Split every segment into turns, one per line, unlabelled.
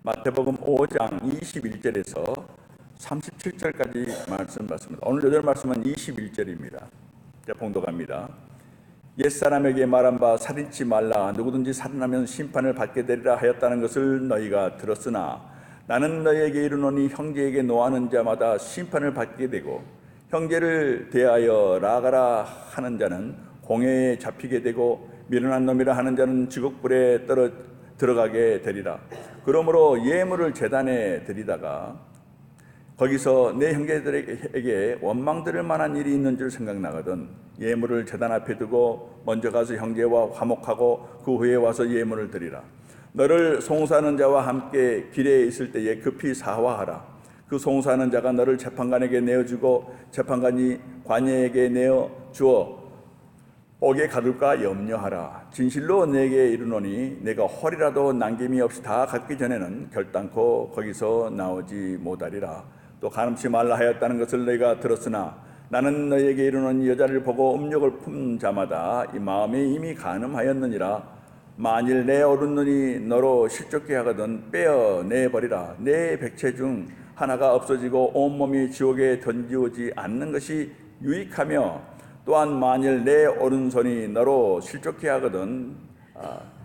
마태복음 5장 21절에서 37절까지 말씀 받습니다. 오늘 여덟 말씀은 21절입니다. 봉독합니다. 옛사람에게 말한 바 살인치 말라. 누구든지 살인하면 심판을 받게 되리라 하였다는 것을 너희가 들었으나 나는 너희에게 이르노니 형제에게 노하는 자마다 심판을 받게 되고 형제를 대하여 나아가라 하는 자는 공회에 잡히게 되고 미련한 놈이라 하는 자는 지옥불에 들어가게 되리라. 그러므로 예물을 제단에 드리다가 거기서 내 형제들에게 원망 들을 만한 일이 있는 줄 생각나거든 예물을 제단 앞에 두고 먼저 가서 형제와 화목하고 그 후에 와서 예물을 드리라. 너를 송사하는 자와 함께 길에 있을 때에 급히 사화하라. 그 송사하는 자가 너를 재판관에게 내어주고 재판관이 관예에게 내어주어 옥에 가둘까 염려하라. 진실로 내게 이르노니 내가 헐이라도 남김이 없이 다 갖기 전에는 결단코 거기서 나오지 못하리라. 또 간음치 말라 하였다는 것을 너희가 들었으나 나는 너희에게 이르노니 여자를 보고 음욕을 품 자마다 이 마음에 이미 간음하였느니라. 만일 내 오른눈이 너로 실족케 하거든 빼어내버리라. 내 백체 중 하나가 없어지고 온몸이 지옥에 던지오지 않는 것이 유익하며 또한 만일 내 오른손이 너로 실족케 하거든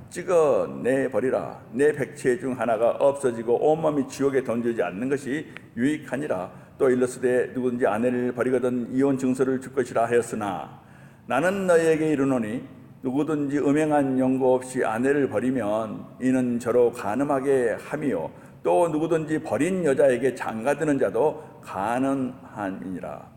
찍어내버리라. 내 백체 중 하나가 없어지고 온몸이 지옥에 던지지 않는 것이 유익하니라. 또 일러스되 누구든지 아내를 버리거든 이혼 증서를 줄 것이라 하였으나 나는 너희에게 이르노니 누구든지 음행한 연고 없이 아내를 버리면 이는 저로 간음하게 함이요 또 누구든지 버린 여자에게 장가드는 자도 간음함이니라.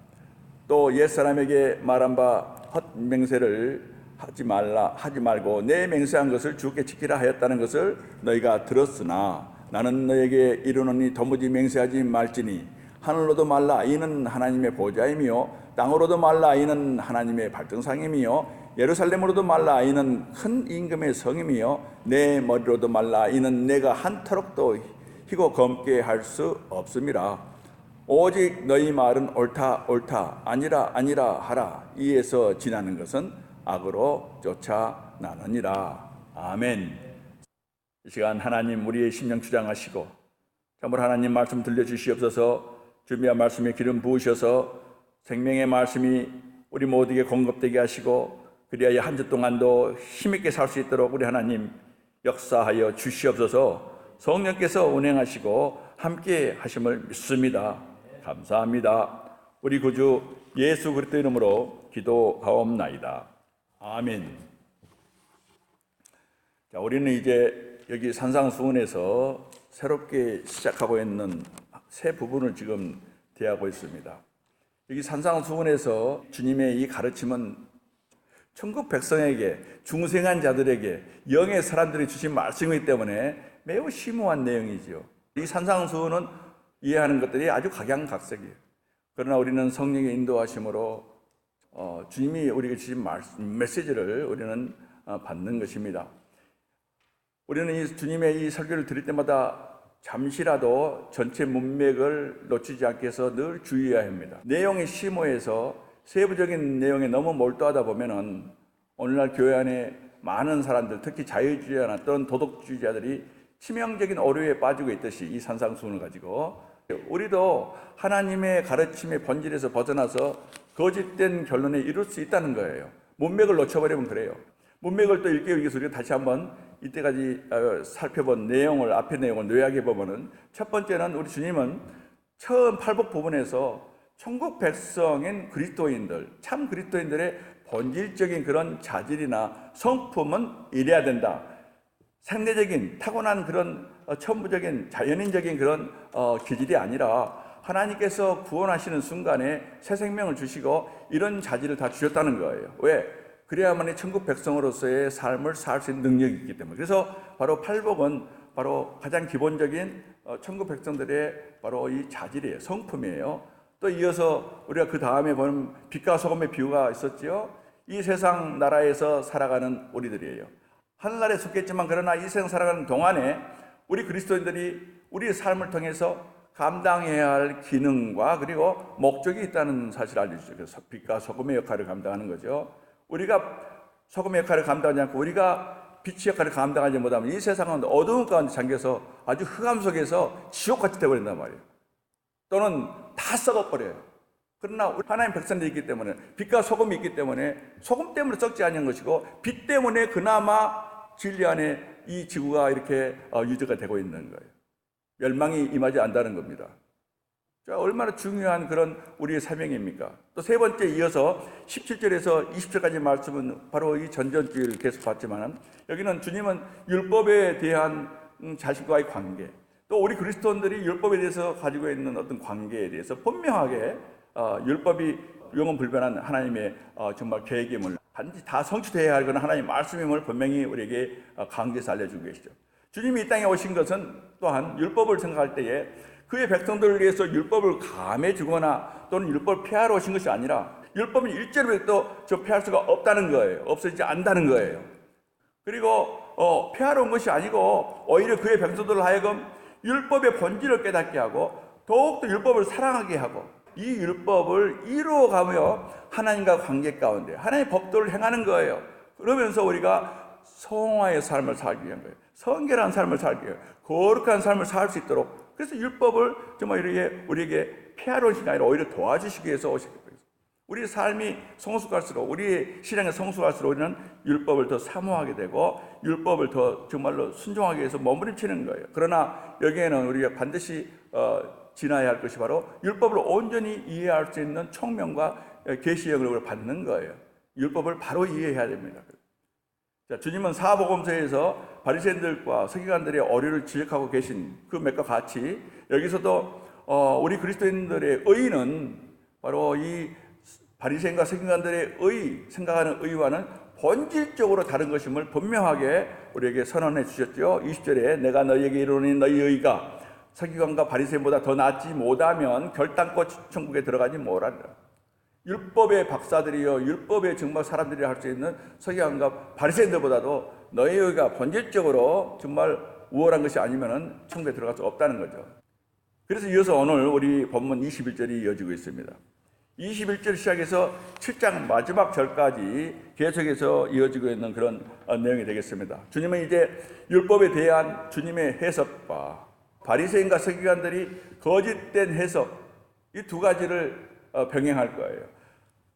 또 옛사람에게 말한 바 헛맹세를 하지 말고 내 맹세한 것을 주께 지키라 하였다는 것을 너희가 들었으나 나는 너희에게 이르노니 도무지 맹세하지 말지니 하늘로도 말라 이는 하나님의 보좌임이요 땅으로도 말라 이는 하나님의 발등상임이요 예루살렘으로도 말라 이는 큰 임금의 성임이요 내 머리로도 말라 이는 내가 한터럭도 희고 검게 할 수 없음이라. 오직 너희 말은 옳다 옳다 아니라 아니라 하라. 이에서 지나는 것은 악으로 쫓아나느니라. 아멘. 이 시간 하나님 우리의 심령 주장하시고 참으로 하나님 말씀 들려주시옵소서. 준비한 말씀에 기름 부으셔서 생명의 말씀이 우리 모두에게 공급되게 하시고 그리하여 한 주 동안도 힘있게 살 수 있도록 우리 하나님 역사하여 주시옵소서. 성령께서 운행하시고 함께 하심을 믿습니다. 감사합니다. 우리 구주 예수 그리스도 이름으로 기도하옵나이다. 아멘. 자, 우리는 이제 여기 산상수훈에서 새롭게 시작하고 있는 새 부분을 지금 대하고 있습니다. 여기 산상수훈에서 주님의 이 가르침은 천국 백성에게, 중생한 자들에게, 영의 사람들이 주신 말씀이기 때문에 매우 심오한 내용이죠. 이 산상수훈은 이해하는 것들이 아주 각양각색이에요. 그러나 우리는 성령의 인도하심으로 주님이 우리에게 주신 메시지를 우리는 받는 것입니다. 우리는 이 주님의 이 설교를 들을 때마다 잠시라도 전체 문맥을 놓치지 않게 해서 늘 주의해야 합니다. 내용이 심오해서 세부적인 내용에 너무 몰두하다 보면은 오늘날 교회 안에 많은 사람들, 특히 자유주의자나 또는 도덕주의자들이 치명적인 오류에 빠지고 있듯이 이 산상수훈을 가지고 우리도 하나님의 가르침의 본질에서 벗어나서 거짓된 결론에 이룰 수 있다는 거예요. 문맥을 놓쳐버리면 그래요. 문맥을 또 읽기 위해서 우리가 다시 한번 이때까지 살펴본 내용을, 앞의 내용을 요약해 보면은 첫 번째는 우리 주님은 처음 팔복 부분에서 천국 백성인 그리스도인들, 참 그리스도인들의 본질적인 그런 자질이나 성품은 이래야 된다. 상대적인 타고난 그런 천부적인 자연인적인 그런 기질이 아니라 하나님께서 구원하시는 순간에 새 생명을 주시고 이런 자질을 다 주셨다는 거예요. 왜? 그래야만이 천국 백성으로서의 삶을 살 수 있는 능력이 있기 때문에. 그래서 바로 팔복은 바로 가장 기본적인 천국 백성들의 바로 이 자질이에요. 성품이에요. 또 이어서 우리가 그 다음에 보면 빛과 소금의 비유가 있었죠. 이 세상 나라에서 살아가는 우리들이에요. 하늘나라에 속했지만 그러나 이 세상 살아가는 동안에 우리 그리스도인들이 우리의 삶을 통해서 감당해야 할 기능과 그리고 목적이 있다는 사실을 알려주죠. 그래서 빛과 소금의 역할을 감당하는 거죠. 우리가 소금의 역할을 감당하지 않고 우리가 빛의 역할을 감당하지 못하면 이 세상은 어두운 가운데 잠겨서 아주 흑암 속에서 지옥같이 되어버린단 말이에요. 또는 다 썩어버려요. 그러나 하나님 백성들이 있기 때문에, 빛과 소금이 있기 때문에, 소금 때문에 썩지 않는 것이고 빛 때문에 그나마 진리 안에 이 지구가 이렇게 유지가 되고 있는 거예요. 멸망이 임하지 않는다는 겁니다. 자, 얼마나 중요한 그런 우리의 사명입니까? 또 세 번째 이어서 17절에서 20절까지 말씀은 바로 이 전전주의를 계속 봤지만, 여기는 주님은 율법에 대한 자신과의 관계, 또 우리 그리스도인들이 율법에 대해서 가지고 있는 어떤 관계에 대해서 분명하게 율법이 영원 불변한 하나님의 정말 계획임을, 반드시 다 성취되어야 할 그런 하나님의 말씀임을 분명히 우리에게 강조해서 알려주고 계시죠. 주님이 이 땅에 오신 것은 또한 율법을 생각할 때에 그의 백성들을 위해서 율법을 감해주거나 또는 율법을 폐하러 오신 것이 아니라, 율법은 일절부터 폐할 수가 없다는 거예요. 없어지지 않는다는 거예요. 그리고 폐하러 온 것이 아니고 오히려 그의 백성들을 하여금 율법의 본질을 깨닫게 하고 더욱더 율법을 사랑하게 하고 이 율법을 이루어가며 하나님과 관계 가운데 하나님의 법도를 행하는 거예요. 그러면서 우리가 성화의 삶을 살기 위한 거예요. 성결한 삶을 살기 위해 거룩한 삶을 살 수 있도록, 그래서 율법을 정말 우리에게 폐하러 오신 게 아니라 오히려 도와주시기 위해서 오신 거예요. 우리 삶이 성숙할수록, 우리의 신앙이 성숙할수록 우리는 율법을 더 사모하게 되고 율법을 더 정말로 순종하기 위해서 몸부림치는 거예요. 그러나 여기에는 우리가 반드시 지나야 할 것이 바로 율법을 온전히 이해할 수 있는 총명과 계시의 영을 받는 거예요. 율법을 바로 이해해야 됩니다. 자, 주님은 사복음서에서 바리새인들과 서기관들의 오류를 지적하고 계신 그 맥과 같이 여기서도 우리 그리스도인들의 의는 바로 이 바리새인과 서기관들의 생각하는 의와는 본질적으로 다른 것임을 분명하게 우리에게 선언해 주셨죠. 20절에 내가 너희에게 이르노니 너희 의가 서기관과 바리새인보다 더 낫지 못하면 결단코 천국에 들어가지 못한다. 율법의 박사들이요, 율법의 정말 사람들이 할 수 있는 서기관과 바리새인들보다도 너희 의가 본질적으로 정말 우월한 것이 아니면 천국에 들어갈 수 없다는 거죠. 그래서 이어서 오늘 우리 본문 21절이 이어지고 있습니다. 21절 시작해서 7장 마지막 절까지 계속해서 이어지고 있는 그런 내용이 되겠습니다. 주님은 이제 율법에 대한 주님의 해석과 바리새인과 서기관들이 거짓된 해석, 이 두 가지를 병행할 거예요.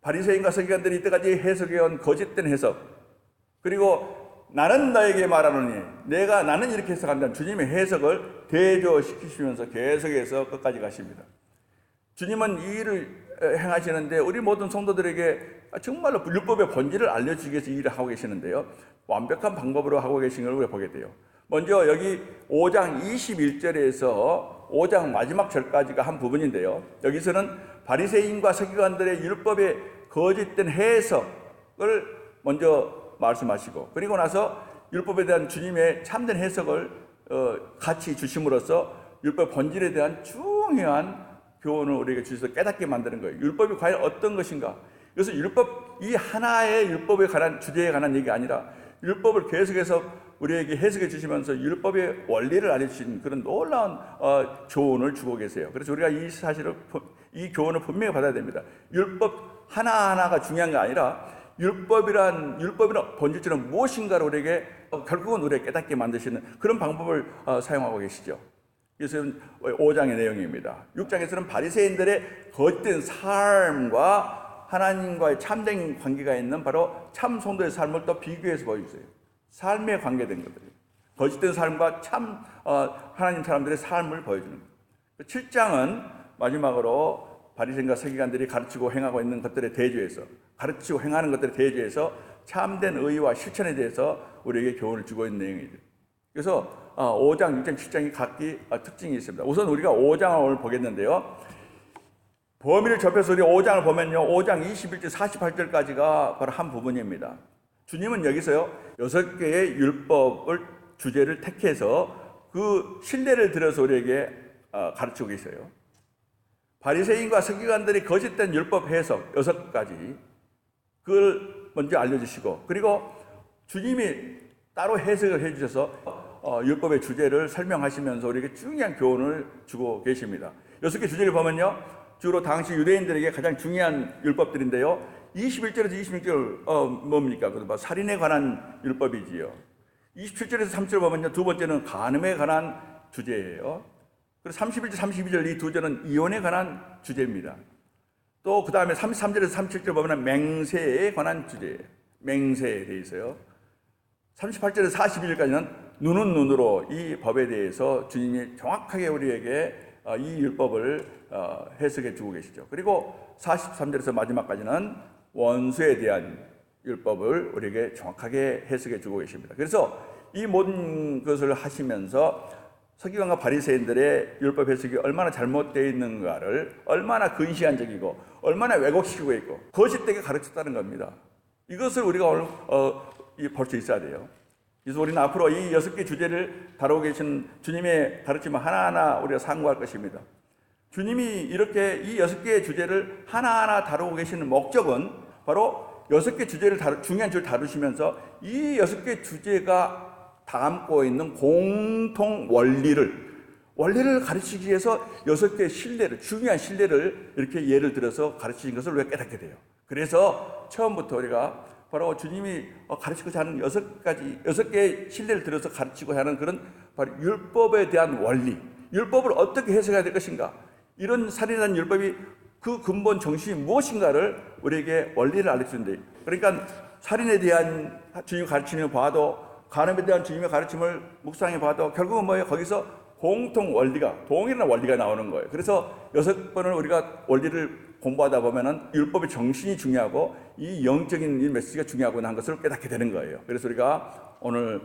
바리새인과 서기관들이 이때까지 해석해온 거짓된 해석, 그리고 나는 너에게 말하노니 나는 이렇게 해석한다는 주님의 해석을 대조시키시면서 계속해서 끝까지 가십니다. 주님은 이 일을 행하시는데 우리 모든 성도들에게 정말로 율법의 본질을 알려주기 위해서 이 일을 하고 계시는데요, 완벽한 방법으로 하고 계신 걸 우리가 보게 돼요. 먼저 여기 5장 21절에서 5장 마지막 절까지가 한 부분인데요, 여기서는 바리새인과 서기관들의 율법의 거짓된 해석을 먼저 말씀하시고, 그리고 나서 율법에 대한 주님의 참된 해석을 같이 주심으로써 율법 본질에 대한 중요한 교훈을 우리에게 주셔서 깨닫게 만드는 거예요. 율법이 과연 어떤 것인가? 그래서 이 하나의 율법에 관한 주제에 관한 얘기가 아니라 율법을 계속해서 우리에게 해석해 주시면서 율법의 원리를 알려주신 그런 놀라운 교훈을 주고 계세요. 그래서 우리가 이 교훈을 분명히 받아야 됩니다. 율법 하나하나가 중요한 게 아니라 율법이란 본질적으로 무엇인가를 우리에게 결국은 우리에게 깨닫게 만드시는 그런 방법을 사용하고 계시죠. 그래서 5장의 내용입니다. 6장에서는 바리새인들의 거짓된 삶과 하나님과의 참된 관계가 있는 바로 참 성도의 삶을 또 비교해서 보여주세요. 삶에 관계된 것들이에요. 거짓된 삶과 참 하나님 사람들의 삶을 보여주는 거예요. 7장은 마지막으로 바리새인과 서기관들이 가르치고 행하고 있는 것들에 대조해서, 가르치고 행하는 것들에 대조해서 참된 의와 실천에 대해서 우리에게 교훈을 주고 있는 내용이죠. 그래서 5장, 6장, 7장이 각기 특징이 있습니다. 우선 우리가 5장을 오늘 보겠는데요, 범위를 좁혀서 우리 5장을 보면요, 5장 21절, 48절까지가 바로 한 부분입니다. 주님은 여기서요 6개의 율법을 주제를 택해서 그 신뢰를 들어서 우리에게 가르치고 계세요. 바리새인과 서기관들이 거짓된 율법 해석 6가지, 그걸 먼저 알려주시고, 그리고 주님이 따로 해석을 해주셔서 율법의 주제를 설명하시면서 우리에게 중요한 교훈을 주고 계십니다. 6개 주제를 보면요, 주로 당시 유대인들에게 가장 중요한 율법들인데요, 21절에서 26절 뭡니까? 살인에 관한 율법이지요. 27절에서 30절 보면요, 두 번째는 간음에 관한 주제예요. 그리고 31절, 32절 이 두 절은 이혼에 관한 주제입니다. 또 그 다음에 33절에서 37절 보면 맹세에 관한 주제예요. 맹세에 대해 있어요. 38절에서 41절까지는 눈은 눈으로 이 법에 대해서 주님이 정확하게 우리에게 이 율법을 해석해 주고 계시죠. 그리고 43절에서 마지막까지는 원수에 대한 율법을 우리에게 정확하게 해석해 주고 계십니다. 그래서 이 모든 것을 하시면서 서기관과 바리새인들의 율법 해석이 얼마나 잘못되어 있는가를 얼마나 근시안적이고 얼마나 왜곡시키고 있고 거짓되게 가르쳤다는 겁니다. 이것을 우리가 오늘 볼 수 있어야 돼요. 그래서 우리는 앞으로 이 6개 주제를 다루고 계신 주님의 가르침을 하나하나 우리가 상고할 것입니다. 주님이 이렇게 이 6개의 주제를 하나하나 다루고 계시는 목적은 바로 6개 주제를 중요한 주제를 다루시면서 이 6개 주제가 담고 있는 공통 원리를 가르치기 위해서 6개의 신뢰를, 중요한 신뢰를 이렇게 예를 들어서 가르치신 것을 우리가 깨닫게 돼요. 그래서 처음부터 우리가 바로 주님이 가르치고자 하는 6개의 신뢰를 들어서 가르치고자 하는 그런 바로 율법에 대한 원리, 율법을 어떻게 해석해야 될 것인가, 이런 살인이라는 율법이 그 근본 정신이 무엇인가를 우리에게 원리를 알려주는데, 그러니까 살인에 대한 주님의 가르침을 봐도, 간음에 대한 주님의 가르침을 묵상해 봐도 결국은 뭐예요? 거기서 공통 원리가, 동일한 원리가 나오는 거예요. 그래서 6번을 우리가 원리를 공부하다 보면은 율법의 정신이 중요하고 이 영적인 이 메시지가 중요하구나 하는 것을 깨닫게 되는 거예요. 그래서 우리가 오늘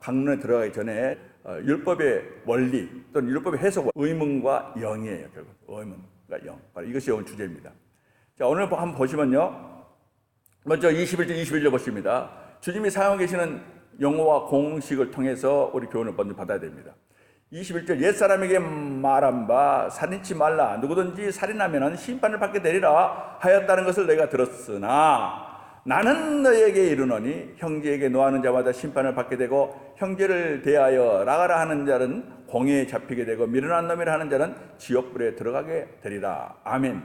강론에 들어가기 전에 율법의 원리 또는 율법의 해석, 의문과 영이에요. 결국 의문과 영, 바로 이것이 오늘 주제입니다. 자, 오늘 한번 보시면요, 먼저 21절 21절 보십니다. 주님이 사용하고 계시는 용어와 공식을 통해서 우리 교훈을 먼저 받아야 됩니다. 21절, 옛사람에게 말한 바 살인치 말라, 누구든지 살인하면 심판을 받게 되리라 하였다는 것을 내가 들었으나 나는 너에게 이르노니 형제에게 노하는 자마다 심판을 받게 되고 형제를 대하여 나가라 하는 자는 공회에 잡히게 되고 미련한 놈이라 하는 자는 지옥불에 들어가게 되리라. 아멘.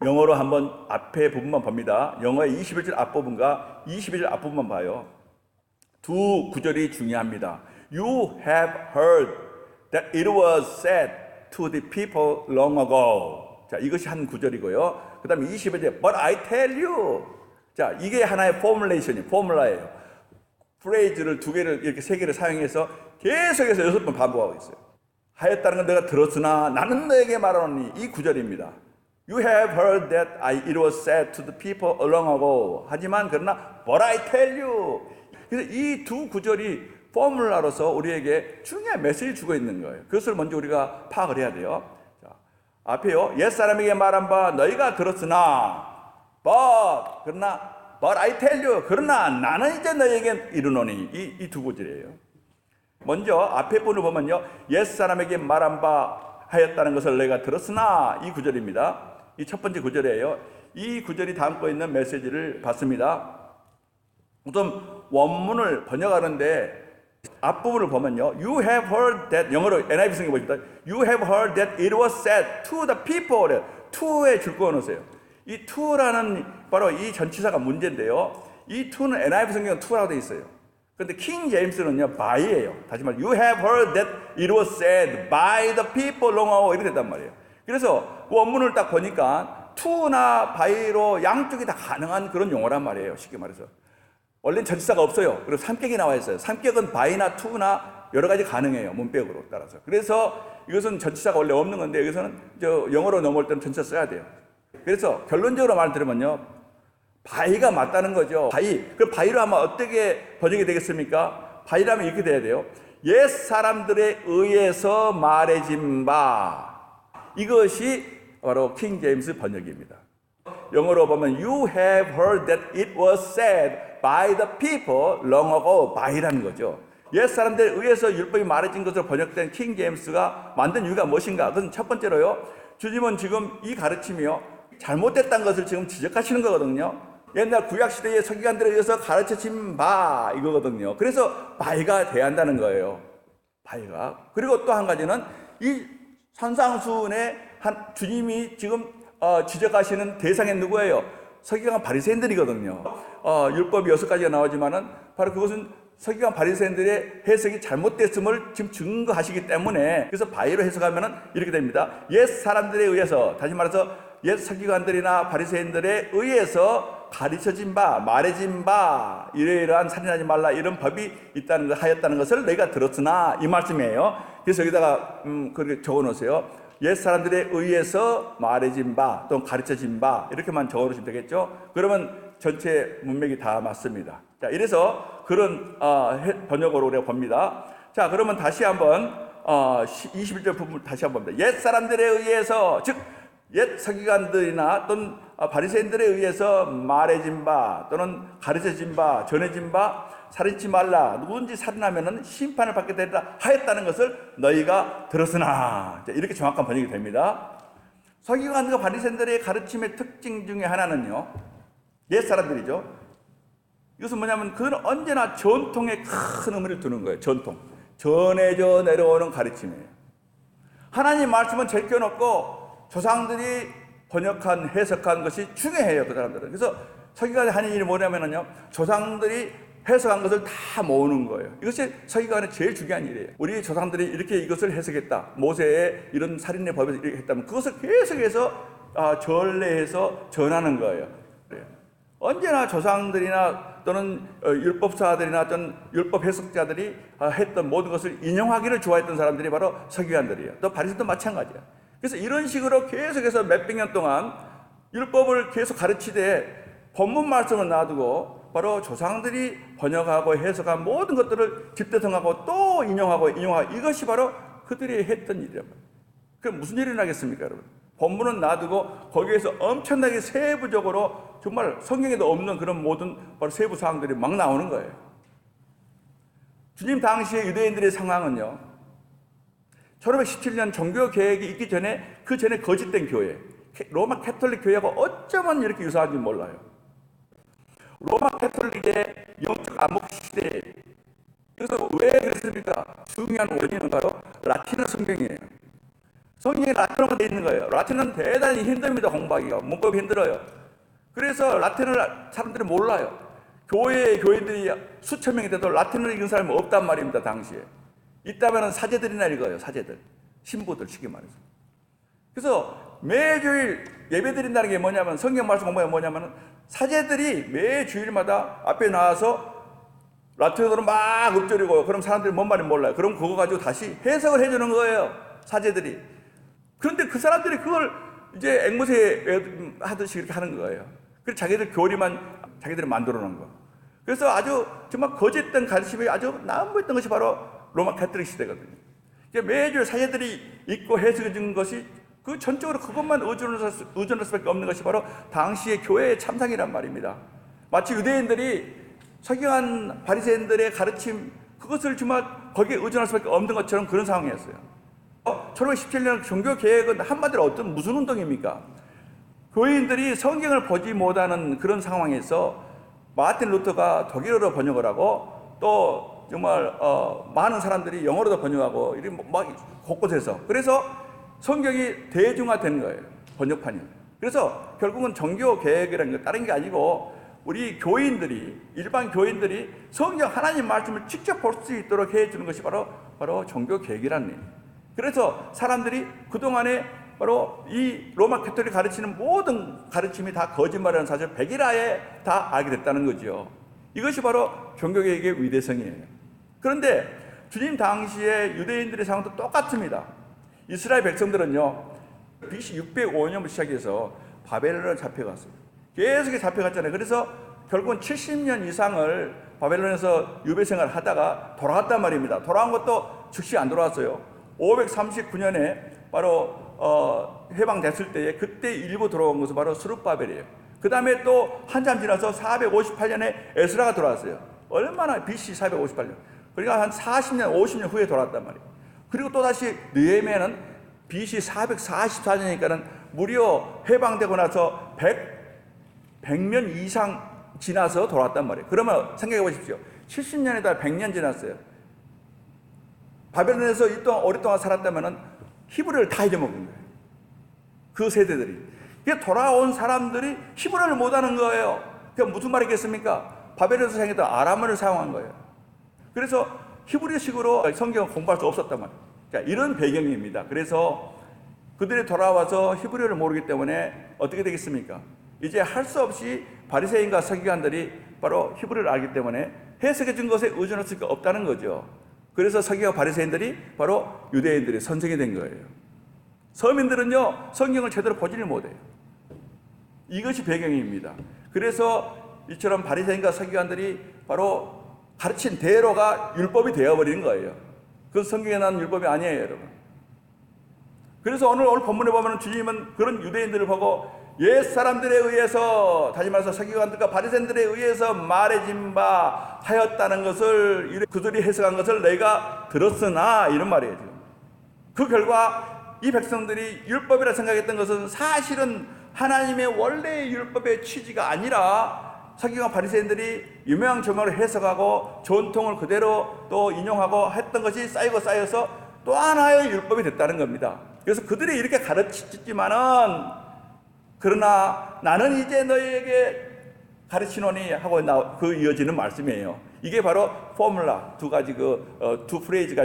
영어로 한번 앞에 부분만 봅니다. 영어의 21절 앞부분과 22절 앞부분만 봐요. 두 구절이 중요합니다. You have heard that it was said to the people long ago. 자, 이것이 한 구절이고요. 그 다음에 22절, but I tell you. 자, 이게 하나의 포뮬라예요. 프레이즈를 두 개를, 이렇게 세 개를 사용해서 계속해서 6번 반복하고 있어요. 하였다는 건 내가 들었으나 나는 너에게 말하노니, 이 구절입니다. You have heard that it was said to the people long ago. 하지만 그러나 but I tell you. 그래서 이 두 구절이 포뮬라로서 우리에게 중요한 메시지를 주고 있는 거예요. 그것을 먼저 우리가 파악을 해야 돼요. 자, 앞에요. 옛사람에게 말한 바 너희가 들었으나 but I tell you. 그러나 나는 이제 너희에게 이르노니. 이 두 구절이에요. 먼저 앞에 분을 보면요, 옛사람에게 말한 바 하였다는 것을 내가 들었으나, 이 구절입니다. 이 첫 번째 구절이에요. 이 구절이 담고 있는 메시지를 봤습니다. 우선 원문을 번역하는데 앞부분을 보면요, You have heard that, 영어로 NIV 성경 보십니다. You have heard that it was said to the people. to에 줄 그어놓으세요. 이 to라는 바로 이 전치사가 문제인데요, 이 to는 NIV 성경은 to라고 되어 있어요. 그런데 킹 제임스는요, by예요. 다시 말해, You have heard that it was said by the people long ago. 이렇게 된단 말이에요. 그래서 원문을 딱 보니까 to나 by로 양쪽이 다 가능한 그런 용어란 말이에요. 쉽게 말해서. 원래는 전치사가 없어요. 그리고 삼격이 나와 있어요. 삼격은 by나 to나 여러 가지 가능해요. 문백으로 따라서. 그래서 이것은 전치사가 원래 없는 건데 여기서는 영어로 넘어올 때는 전치사 써야 돼요. 그래서 결론적으로 말 들으면요, by가 맞다는 거죠. 그 by로 하면 어떻게 번역이 되겠습니까? by라면 이렇게 돼야 돼요. 옛 사람들에 의해서 말해진 바. 이것이 바로 킹 제임스 번역입니다. 영어로 보면 You have heard that it was said by the people long ago. by라는 거죠. 옛 사람들에 의해서 율법이 말해진 것으로 번역된 킹 제임스가 만든 이유가 무엇인가? 그건 첫 번째로요, 주님은 지금 이 가르침이요, 잘못됐다는 것을 지금 지적하시는 거거든요. 옛날 구약시대의 서기관들에 의해서 가르쳐진 바, 이거거든요. 그래서 by가 돼야 한다는 거예요. by가. 그리고 또 한 가지는 이 산상수훈의 주님이 지금 지적하시는 대상이 누구예요? 서기관 바리새인들이거든요. 율법이 6가지가 나오지만은 바로 그것은 서기관 바리새인들의 해석이 잘못됐음을 지금 증거하시기 때문에, 그래서 바위로 해석하면은 이렇게 됩니다. 옛 사람들에 의해서, 다시 말해서 옛 서기관들이나 바리새인들에 의해서 가르쳐진 바, 말해진 바, 이러이러한 살인하지 말라, 이런 법이 있다는 것, 하였다는 것을 너희가 들었으나, 이 말씀이에요. 그래서 여기다가 그렇게 적어 놓으세요. 옛 사람들에 의해서 말해진 바 또는 가르쳐진 바, 이렇게만 적어 놓으시면 되겠죠. 그러면 전체 문맥이 다 맞습니다. 자, 이래서 그런 번역으로 우리가 봅니다. 자, 그러면 다시 한번 21절 부분 다시 한번 봅니다. 옛 사람들에 의해서, 즉 옛 서기관들이나 또는 바리새인들에 의해서 말해진 바 또는 가르쳐진 바, 전해진 바, 살인치 말라, 누구든지 살인하면은 심판을 받게 되리라 하였다는 것을 너희가 들었으나, 이렇게 정확한 번역이 됩니다. 서기관과 바리새인들의 가르침의 특징 중에 하나는요, 옛 사람들이죠. 이것은 뭐냐면 그는 언제나 전통에 큰 의미를 두는 거예요. 전해져 내려오는 가르침이에요. 하나님 말씀은 제껴놓고 조상들이 번역한, 해석한 것이 중요해요, 그 사람들은. 그래서 서기관이 하는 일이 뭐냐면요, 조상들이 해석한 것을 다 모으는 거예요. 이것이 서기관의 제일 중요한 일이에요. 우리 조상들이 이렇게 이것을 해석했다, 모세의 이런 살인의 법에서 이렇게 했다면 그것을 계속해서 전례해서 전하는 거예요. 언제나 조상들이나 또는 율법사들이나 또는 율법 해석자들이 했던 모든 것을 인용하기를 좋아했던 사람들이 바로 서기관들이에요. 또 바리새인도 마찬가지야. 그래서 이런 식으로 계속해서 몇백 년 동안 율법을 계속 가르치되 본문 말씀을 놔두고 바로 조상들이 번역하고 해석한 모든 것들을 집대성하고 또 인용하고 이것이 바로 그들이 했던 일이란 말이에요. 그럼 무슨 일이 나겠습니까, 여러분? 본문은 놔두고 거기에서 엄청나게 세부적으로 정말 성경에도 없는 그런 모든 바로 세부 사항들이 막 나오는 거예요. 주님 당시의 유대인들의 상황은요, 1517년 종교 개혁이 있기 전에, 그 전에 거짓된 교회, 로마 캐톨릭 교회하고 어쩌면 이렇게 유사한지 몰라요. 로마 캐톨릭의 영적 암흑 시대. 그래서 왜 그랬습니까? 중요한 원인은 바로 라틴어 성경이에요. 성경이 라틴어가 되어 있는 거예요. 라틴어는 대단히 힘듭니다. 공부하기가. 문법이 힘들어요. 그래서 라틴어를 사람들이 몰라요. 교인들이 수천 명이 돼도 라틴어를 읽은 사람이 없단 말입니다, 당시에. 있다면 사제들이나 읽어요, 사제들. 신부들, 쉽게 말해서. 그래서 매주일 예배 드린다는 게 뭐냐면, 성경 말씀 공부가 뭐냐면, 사제들이 매주일마다 앞에 나와서 라틴어로 막 읊조리고, 그럼 사람들이 뭔 말인지 몰라요. 그럼 그거 가지고 다시 해석을 해주는 거예요, 사제들이. 그런데 그 사람들이 그걸 이제 앵무새 하듯이 이렇게 하는 거예요. 그래서 자기들 교리만 자기들이 만들어 놓은 거. 그래서 아주 정말 거짓된 가르침이 아주 난무했던 것이 바로 로마 캐톨릭 시대거든요. 매주 사제들이 읽고 해석해 준 것이 그 전적으로 그것만 의존할 수밖에 없는 것이 바로 당시의 교회의 참상이란 말입니다. 마치 유대인들이 서기관 바리새인들의 가르침, 그것을 정말 거기에 의존할 수밖에 없는 것처럼 그런 상황이었어요. 1517년 종교 개혁은 한마디로 무슨 운동입니까? 교인들이 성경을 보지 못하는 그런 상황에서 마틴 루터가 독일어로 번역을 하고, 또 정말 많은 사람들이 영어로도 번역하고 이렇게 막 곳곳에서, 그래서 성경이 대중화된 거예요, 번역판이. 그래서 결국은 종교 개혁이라는 게 다른 게 아니고, 우리 교인들이, 일반 교인들이 성경 하나님 말씀을 직접 볼 수 있도록 해주는 것이 바로 종교 개혁이라는 얘기예요. 그래서 사람들이 그동안에 바로 이 로마 캐톨릭 가르치는 모든 가르침이 다 거짓말이라는 사실을 백일하에 다 알게 됐다는 거죠. 이것이 바로 종교개혁의 위대성이에요. 그런데 주님 당시에 유대인들의 상황도 똑같습니다. 이스라엘 백성들은요, BC 605년부터 시작해서 바벨론을 잡혀갔어요. 계속 잡혀갔잖아요. 그래서 결국은 70년 이상을 바벨론에서 유배 생활을 하다가 돌아갔단 말입니다. 돌아온 것도 즉시 안 돌아왔어요. 539년에 바로 해방됐을 때에 그때 일부 들어온 것은 바로 스룹바벨이에요. 그 다음에 또 한참 지나서 458년에 에스라가 돌아왔어요. 얼마나 BC 458년. 그러니까 한 40년, 50년 후에 돌아왔단 말이에요. 그리고 또 다시 느헤미야는 BC 444년이니까는 무려 해방되고 나서 100년 이상 지나서 돌아왔단 말이에요. 그러면 생각해 보십시오. 70년에다 100년 지났어요. 바벨론에서 오랫동안 살았다면 히브리를 다 잊어먹은 거예요, 그 세대들이. 이게 돌아온 사람들이 히브리어를 못하는 거예요. 그게 무슨 말이겠습니까? 바벨에서 사용했던 아람어를 사용한 거예요. 그래서 히브리식으로 성경을 공부할 수 없었단 말이에요. 자, 이런 배경입니다. 그래서 그들이 돌아와서 히브리어를 모르기 때문에 어떻게 되겠습니까? 이제 할 수 없이 바리새인과 서기관들이 바로 히브리어를 알기 때문에 해석해 준 것에 의존할 수가 없다는 거죠. 그래서 서기관 바리새인들이 바로 유대인들의 선생이 된 거예요. 서민들은요, 성경을 제대로 보지를 못해요. 이것이 배경입니다. 그래서 이처럼 바리새인과 서기관들이 바로 가르친 대로가 율법이 되어버리는 거예요. 그건 성경에 나온 율법이 아니에요, 여러분. 그래서 오늘 본문에 보면 주님은 그런 유대인들을 보고 옛 사람들에 의해서, 다시 말해서 서기관들과 바리새인들에 의해서 말해진 바 하였다는 것을, 그들이 해석한 것을 내가 들었으나, 이런 말이에요, 지금. 그 결과 이 백성들이 율법이라 생각했던 것은 사실은 하나님의 원래의 율법의 취지가 아니라 서기관 바리새인들이 유명조명을 해석하고 전통을 그대로 또 인용하고 했던 것이 쌓여서 또 하나의 율법이 됐다는 겁니다. 그래서 그들이 이렇게 가르치지만은, 그러나 나는 이제 너희에게 가르치노니 하고 그 이어지는 말씀이에요. 이게 바로 포뮬라, 두 가지 두 프레이즈가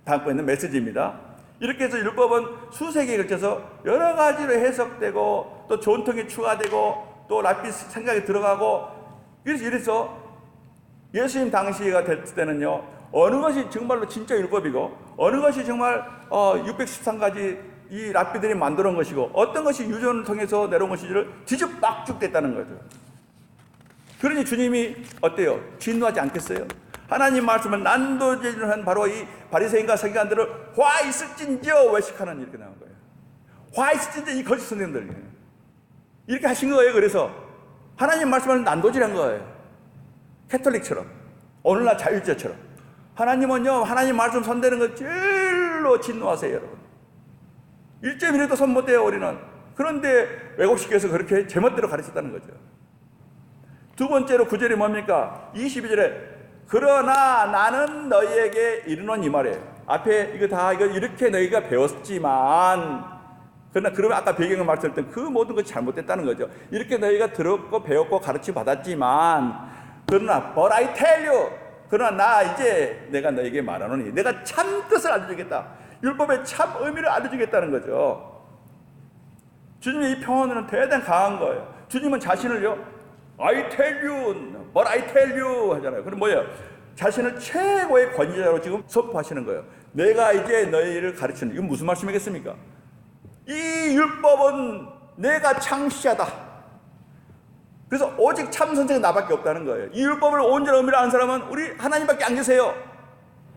담고 있는 메시지입니다. 이렇게 해서 율법은 수세기에 걸쳐서 여러 가지로 해석되고 또 전통이 추가되고 또 랍비 생각이 들어가고, 이래서 예수님 당시가 될 때는요, 어느 것이 정말로 진짜 율법이고 어느 것이 정말 613가지 이 랍비들이 만들어 온 것이고 어떤 것이 유전을 통해서 내려온 것인지를 뒤죽박죽됐다는 거죠. 그러니 주님이 어때요? 진노하지 않겠어요? 하나님 말씀을 난도질한 바로 이 바리새인과 서기관들을 화 있을진저 외식하는, 이렇게 나온 거예요. 화 있을진저 이 거짓 선생님들, 이렇게 하신 거예요. 그래서 하나님 말씀을 난도질한 거예요. 캐톨릭처럼, 오늘날 자율주의처럼. 하나님은요, 하나님 말씀 손대는 거 제일로 진노하세요, 여러분. 1점이라도 손 못 대요, 우리는. 그런데 외국식에서 그렇게 제멋대로 가르쳤다는 거죠. 두 번째로 9절이 뭡니까? 22절에 그러나 나는 너희에게 이르노니, 이 말이에요. 앞에 이거 이렇게 너희가 배웠지만, 그러면 아까 배경을 말씀드렸던 그 모든 것이 잘못됐다는 거죠. 이렇게 너희가 들었고 배웠고 가르치 받았지만, 그러나 but I tell you, 그러나 나 이제 내가 너에게 말하노니, 내가 참 뜻을 알려주겠다. 율법의 참 의미를 알려주겠다는 거죠. 주님의 이 평언은 대단히 강한 거예요. 주님은 자신을요, I tell you, but I tell you 하잖아요. 그럼 뭐예요? 자신을 최고의 권위자로 지금 선포하시는 거예요. 내가 이제 너희를 가르치는, 이건 무슨 말씀이겠습니까? 이 율법은 내가 창시하다. 그래서 오직 참 선생은 나밖에 없다는 거예요. 이 율법을 온전한 의미를 아는 사람은 우리 하나님밖에 안 계세요.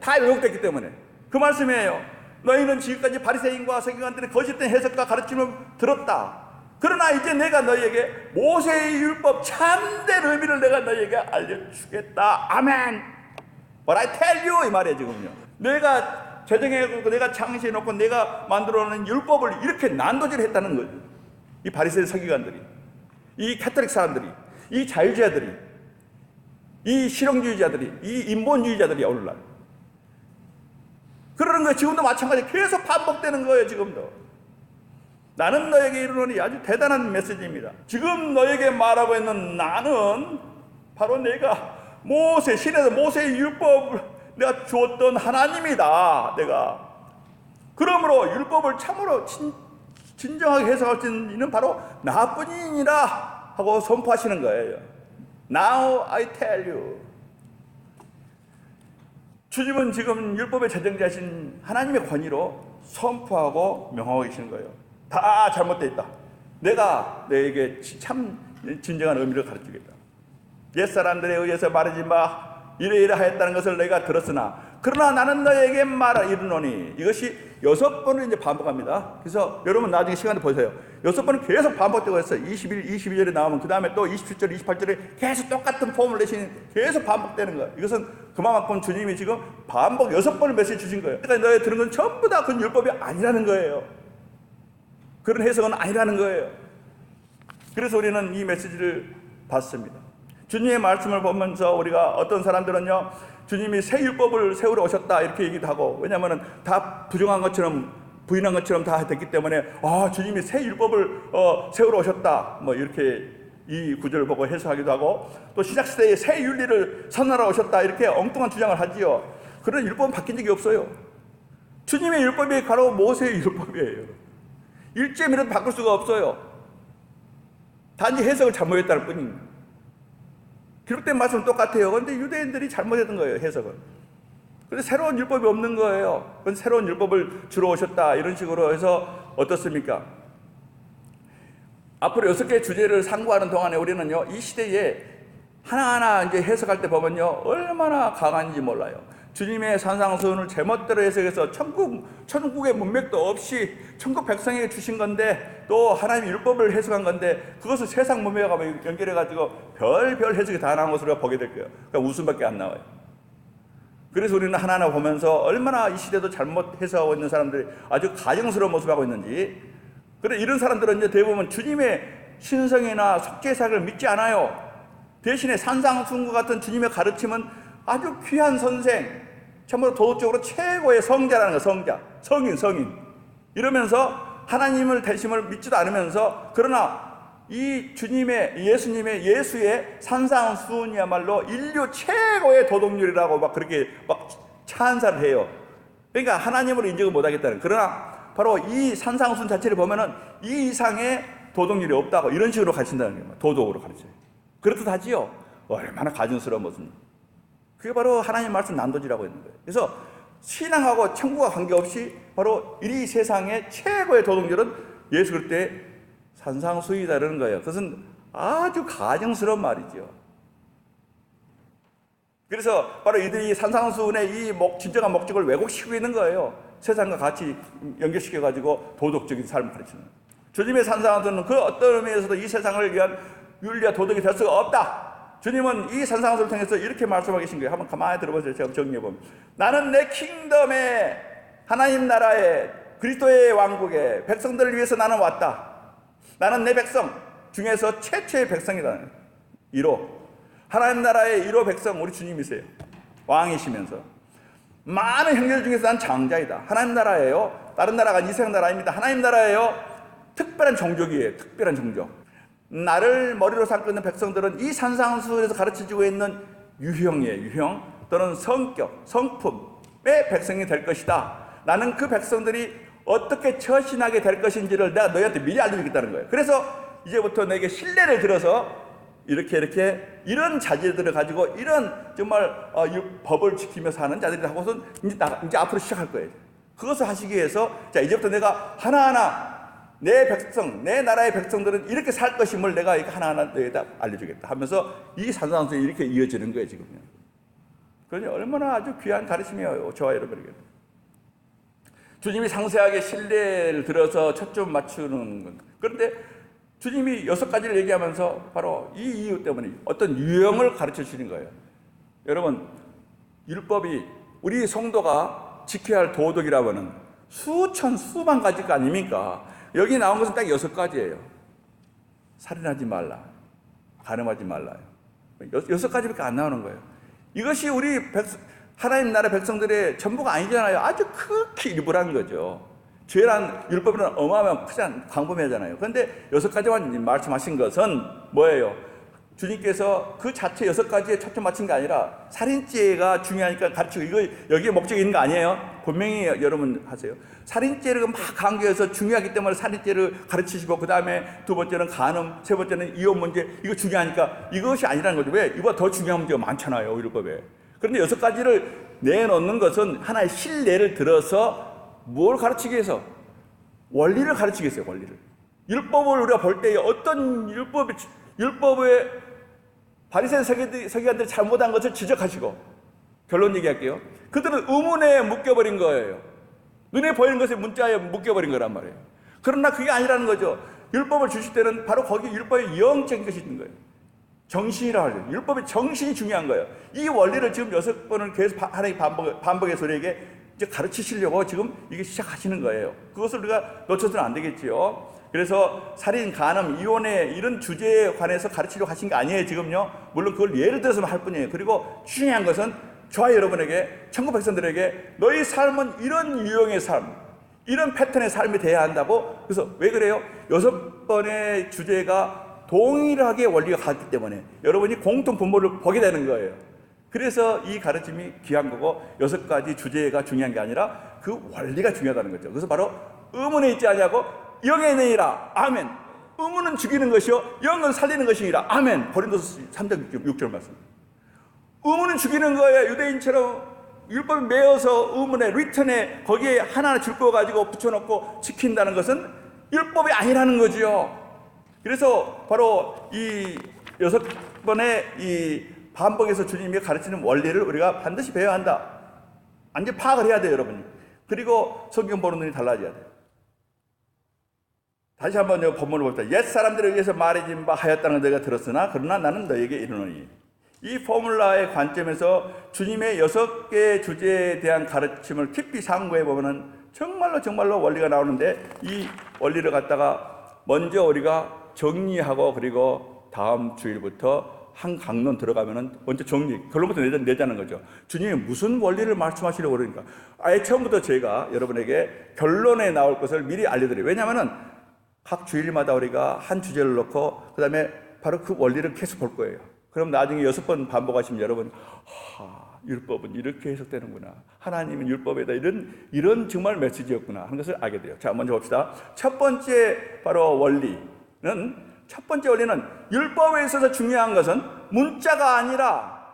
다 왜곡됐기 때문에. 그 말씀이에요. 너희는 지금까지 바리새인과 서기관들의 거짓된 해석과 가르침을 들었다. 그러나 이제 내가 너희에게 모세의 율법 참된 의미를 내가 너희에게 알려주겠다. 아멘. But I tell you, 이 말이에요 지금요. 내가 제정해놓고 내가 창시해놓고 내가 만들어놓은 율법을 이렇게 난도질했다는 거죠. 이 바리새인 서기관들이, 이 카톨릭 사람들이, 이 자유주의자들이, 이 실용주의자들이, 이 인본주의자들이 오늘날 그러는 거예요. 지금도 마찬가지. 계속 반복되는 거예요. 지금도. 나는 너에게 이르노니, 아주 대단한 메시지입니다. 지금 너에게 말하고 있는 나는 바로 내가 신에서 모세의 율법을 내가 주었던 하나님이다. 내가. 그러므로 율법을 참으로 진정하게 해석할 수 있는 이는 바로 나뿐이니라 하고 선포하시는 거예요. Now I tell you. 주님은 지금 율법의 제정자신 하나님의 권위로 선포하고 명하고 계시는 거예요. 다 잘못되어 있다. 내가 너에게 참 진정한 의미를 가르치겠다. 옛사람들에 의해서 말해진 바 이래 하였다는 것을 내가 들었으나 그러나 나는 너에게 이르노니, 이것이 6번을 이제 반복합니다. 그래서 여러분 나중에 시간을 보세요. 6번은 계속 반복되고 있어요. 21, 22절에 나오면 그 다음에 또 27절, 28절에 계속 똑같은 폼을 내시는, 계속 반복되는 거예요. 이것은 그만큼 주님이 지금 반복 6번을 메시지 주신 거예요. 그러니까 너희 들은 건 전부 다 그 율법이 아니라는 거예요. 그런 해석은 아니라는 거예요. 그래서 우리는 이 메시지를 받습니다. 주님의 말씀을 보면서 우리가 어떤 사람들은요, 주님이 새 율법을 세우러 오셨다 이렇게 얘기도 하고, 왜냐하면 다 부정한 것처럼 부인한 것처럼 다 됐기 때문에 주님이 새 율법을 세우러 오셨다, 뭐 이렇게 이 구절을 보고 해석하기도 하고, 또 신약시대에 새 윤리를 선언하러 오셨다, 이렇게 엉뚱한 주장을 하지요. 그런 율법은 바뀐 적이 없어요. 주님의 율법이 바로 모세의 율법이에요. 일점이라도 바꿀 수가 없어요. 단지 해석을 잘못했다는 뿐입니다. 기록된 말씀은 똑같아요. 그런데 유대인들이 잘못했던 거예요, 해석을. 그래서 새로운 율법이 없는 거예요. 그건 새로운 율법을 주러 오셨다, 이런 식으로 해서 어떻습니까? 앞으로 6개의 주제를 상고하는 동안에 우리는요, 이 시대에 하나하나 이제 해석할 때 보면요, 얼마나 강한지 몰라요. 주님의 산상수훈을 제멋대로 해석해서 천국의 문맥도 없이 천국 백성에게 주신 건데, 또 하나님의 율법을 해석한 건데, 그것을 세상 문맥하고 연결해가지고 별별 해석이 다 나온 것으로 보게 될 거예요. 그러니까 웃음밖에 안 나와요. 그래서 우리는 하나하나 보면서 얼마나 이 시대도 잘못 해석하고 있는 사람들이 아주 가증스러운 모습을 하고 있는지. 그래, 이런 사람들은 이제 대부분 주님의 신성이나 속죄사를 믿지 않아요. 대신에 산상수훈과 같은 주님의 가르침은 아주 귀한 선생, 참으로 도덕적으로 최고의 성자라는 거예요. 성자, 성인 이러면서 하나님을 대심을 믿지도 않으면서, 그러나 이 예수의 산상수훈이야말로 인류 최고의 도덕률이라고 막 그렇게 막 찬사를 해요. 그러니까 하나님으로 인정을 못하겠다는. 그러나 바로 이 산상수훈 자체를 보면은 이 이상의 도덕률이 없다고 이런 식으로 가르친다는 거예요. 도덕으로 가르쳐요. 그렇듯하지요. 얼마나 가증스러운 모습입니다. 그게 바로 하나님 말씀 난도지라고 있는 거예요. 그래서 신앙하고 천국과 관계없이 바로 이 세상의 최고의 도덕률은 예수 그리스도의 산상수훈이다라는 거예요. 그것은 아주 가증스러운 말이죠. 그래서 바로 이들이 산상수훈의 이 진정한 목적을 왜곡시키고 있는 거예요. 세상과 같이 연결시켜가지고 도덕적인 삶을 가르치는 거예요. 주님의 산상수훈은 그 어떤 의미에서도 이 세상을 위한 윤리와 도덕이 될 수가 없다. 주님은 이 산상수훈을 통해서 이렇게 말씀하고 계신 거예요. 한번 가만히 들어보세요. 제가 정리해보면, 나는 내 킹덤에, 하나님 나라에, 그리스도의 왕국에 백성들을 위해서 나는 왔다. 나는 내 백성 중에서 최초의 백성이다. 1호 하나님 나라의 1호 백성, 우리 주님이세요. 왕이시면서 많은 형제들 중에서 난 장자이다. 하나님 나라예요. 다른 나라가 이색 나라입니다. 하나님 나라예요. 특별한 종족이에요. 특별한 종족. 나를 머리로 삼고 있는 백성들은 이 산상수훈에서 가르쳐주고 있는 유형이에요. 유형 또는 성격, 성품의 백성이 될 것이다. 나는 그 백성들이 어떻게 처신하게 될 것인지를 내가 너희한테 미리 알려주겠다는 거예요. 그래서 이제부터 내게 신뢰를 들어서 이렇게 이런 자질들을 가지고 이런 정말 법을 지키며 사는 자들이 하고선 이제 앞으로 시작할 거예요. 그것을 하시기 위해서, 자, 이제부터 내가 하나하나 내 백성, 내 나라의 백성들은 이렇게 살 것임을 내가 이렇게 하나하나 너희에게 알려주겠다 하면서 이 산상수훈이 이렇게 이어지는 거예요, 지금요. 그러니 얼마나 아주 귀한 가르침이에요, 저와 여러분에게. 주님이 상세하게 신뢰를 들어서 초점 맞추는 건. 그런데 주님이 6가지를 얘기하면서 바로 이 이유 때문에 어떤 유형을 가르쳐 주시는 거예요. 여러분, 율법이 우리 성도가 지켜야 할 도덕이라고는 수만 가지가 아닙니까? 여기 나온 것은 딱 6가지예요. 살인하지 말라, 간음하지 말라. 6가지밖에 안 나오는 거예요. 이것이 우리 하나님 나라 백성들의 전부가 아니잖아요. 아주 극히 일부라는 거죠. 죄란 율법이란 어마어마한 크잖아요. 광범위하잖아요. 그런데 6가지만 말씀하신 것은 뭐예요? 주님께서 그 자체 6가지에 초점 맞춘 게 아니라 살인죄가 중요하니까 가르치고, 이거 여기에 목적이 있는 거 아니에요? 분명히 여러분 하세요. 살인죄를 막 강조해서 중요하기 때문에 살인죄를 가르치시고, 그 다음에 2번째는 간음, 3번째는 이혼 문제, 이거 중요하니까 이것이 아니라는 거죠. 왜? 이보다 더 중요한 문제가 많잖아요, 율법에. 그런데 6가지를 내놓는 것은 하나의 신뢰를 들어서 뭘 가르치기 위해서? 원리를 가르치기 위해서요, 원리를. 율법을 우리가 볼 때 어떤 율법의 바리새인 서기관들이 잘못한 것을 지적하시고, 결론 얘기할게요. 그들은 의문에 묶여버린 거예요. 눈에 보이는 것에 문자에 묶여버린 거란 말이에요. 그러나 그게 아니라는 거죠. 율법을 주실 때는 바로 거기 율법의 영적인 것이 있는 거예요. 정신이라고 하죠. 율법의 정신이 중요한 거예요. 이 원리를 지금 6번을 계속 하나님 반복해서 우리에게 이제 가르치시려고 지금 이게 시작하시는 거예요. 그것을 우리가 놓쳐서는 안 되겠지요. 그래서 살인, 간음, 이혼의 이런 주제에 관해서 가르치려고 하신 게 아니에요, 지금요. 물론 그걸 예를 들어서만 할 뿐이에요. 그리고 중요한 것은 저와 여러분에게, 천국 백성들에게 너희 삶은 이런 유형의 삶, 이런 패턴의 삶이 돼야 한다고. 그래서 왜 그래요? 6번의 주제가 동일하게 원리가 같기 때문에 여러분이 공통 분모를 보게 되는 거예요. 그래서 이 가르침이 귀한 거고 6가지 주제가 중요한 게 아니라 그 원리가 중요하다는 거죠. 그래서 바로 의문에 있지 아니하고 영에 있느니라. 아멘. 의문은 죽이는 것이요 영은 살리는 것이니라. 아멘. 고린도서 3장 6절 말씀. 의문은 죽이는 거예요. 유대인처럼 율법에 매여서 의문에 리턴에 거기에 하나 줄 거 가지고 붙여놓고 지킨다는 것은 율법이 아니라는 거지요. 그래서 바로 이 6번의 이 반복에서 주님이 가르치는 원리를 우리가 반드시 배워야 한다. 완전 파악을 해야 돼요, 여러분. 그리고 성경 보는 눈이 달라져야 돼요. 다시 한번 본문을 봅시다. 옛 사람들을 위해서 말해진 바 하였다는 너희가 들었으나 그러나 나는 너에게 이르노니. 이 포뮬라의 관점에서 주님의 6개의 주제에 대한 가르침을 깊이 상고해 보면은 정말로 원리가 나오는데 이 원리를 갖다가 먼저 우리가 정리하고 그리고 다음 주일부터 한 강론 들어가면은 먼저 정리, 결론부터 내자는 거죠. 주님이 무슨 원리를 말씀하시려고 그러니까. 아예 처음부터 제가 여러분에게 결론에 나올 것을 미리 알려드려요. 왜냐하면은 각 주일마다 우리가 한 주제를 놓고 그 다음에 바로 그 원리를 계속 볼 거예요. 그럼 나중에 6번 반복하시면 여러분, 율법은 이렇게 해석되는구나. 하나님은 율법에다 이런 정말 메시지였구나 하는 것을 알게 돼요. 자, 먼저 봅시다. 첫 번째 바로 원리는 율법에 있어서 중요한 것은 문자가 아니라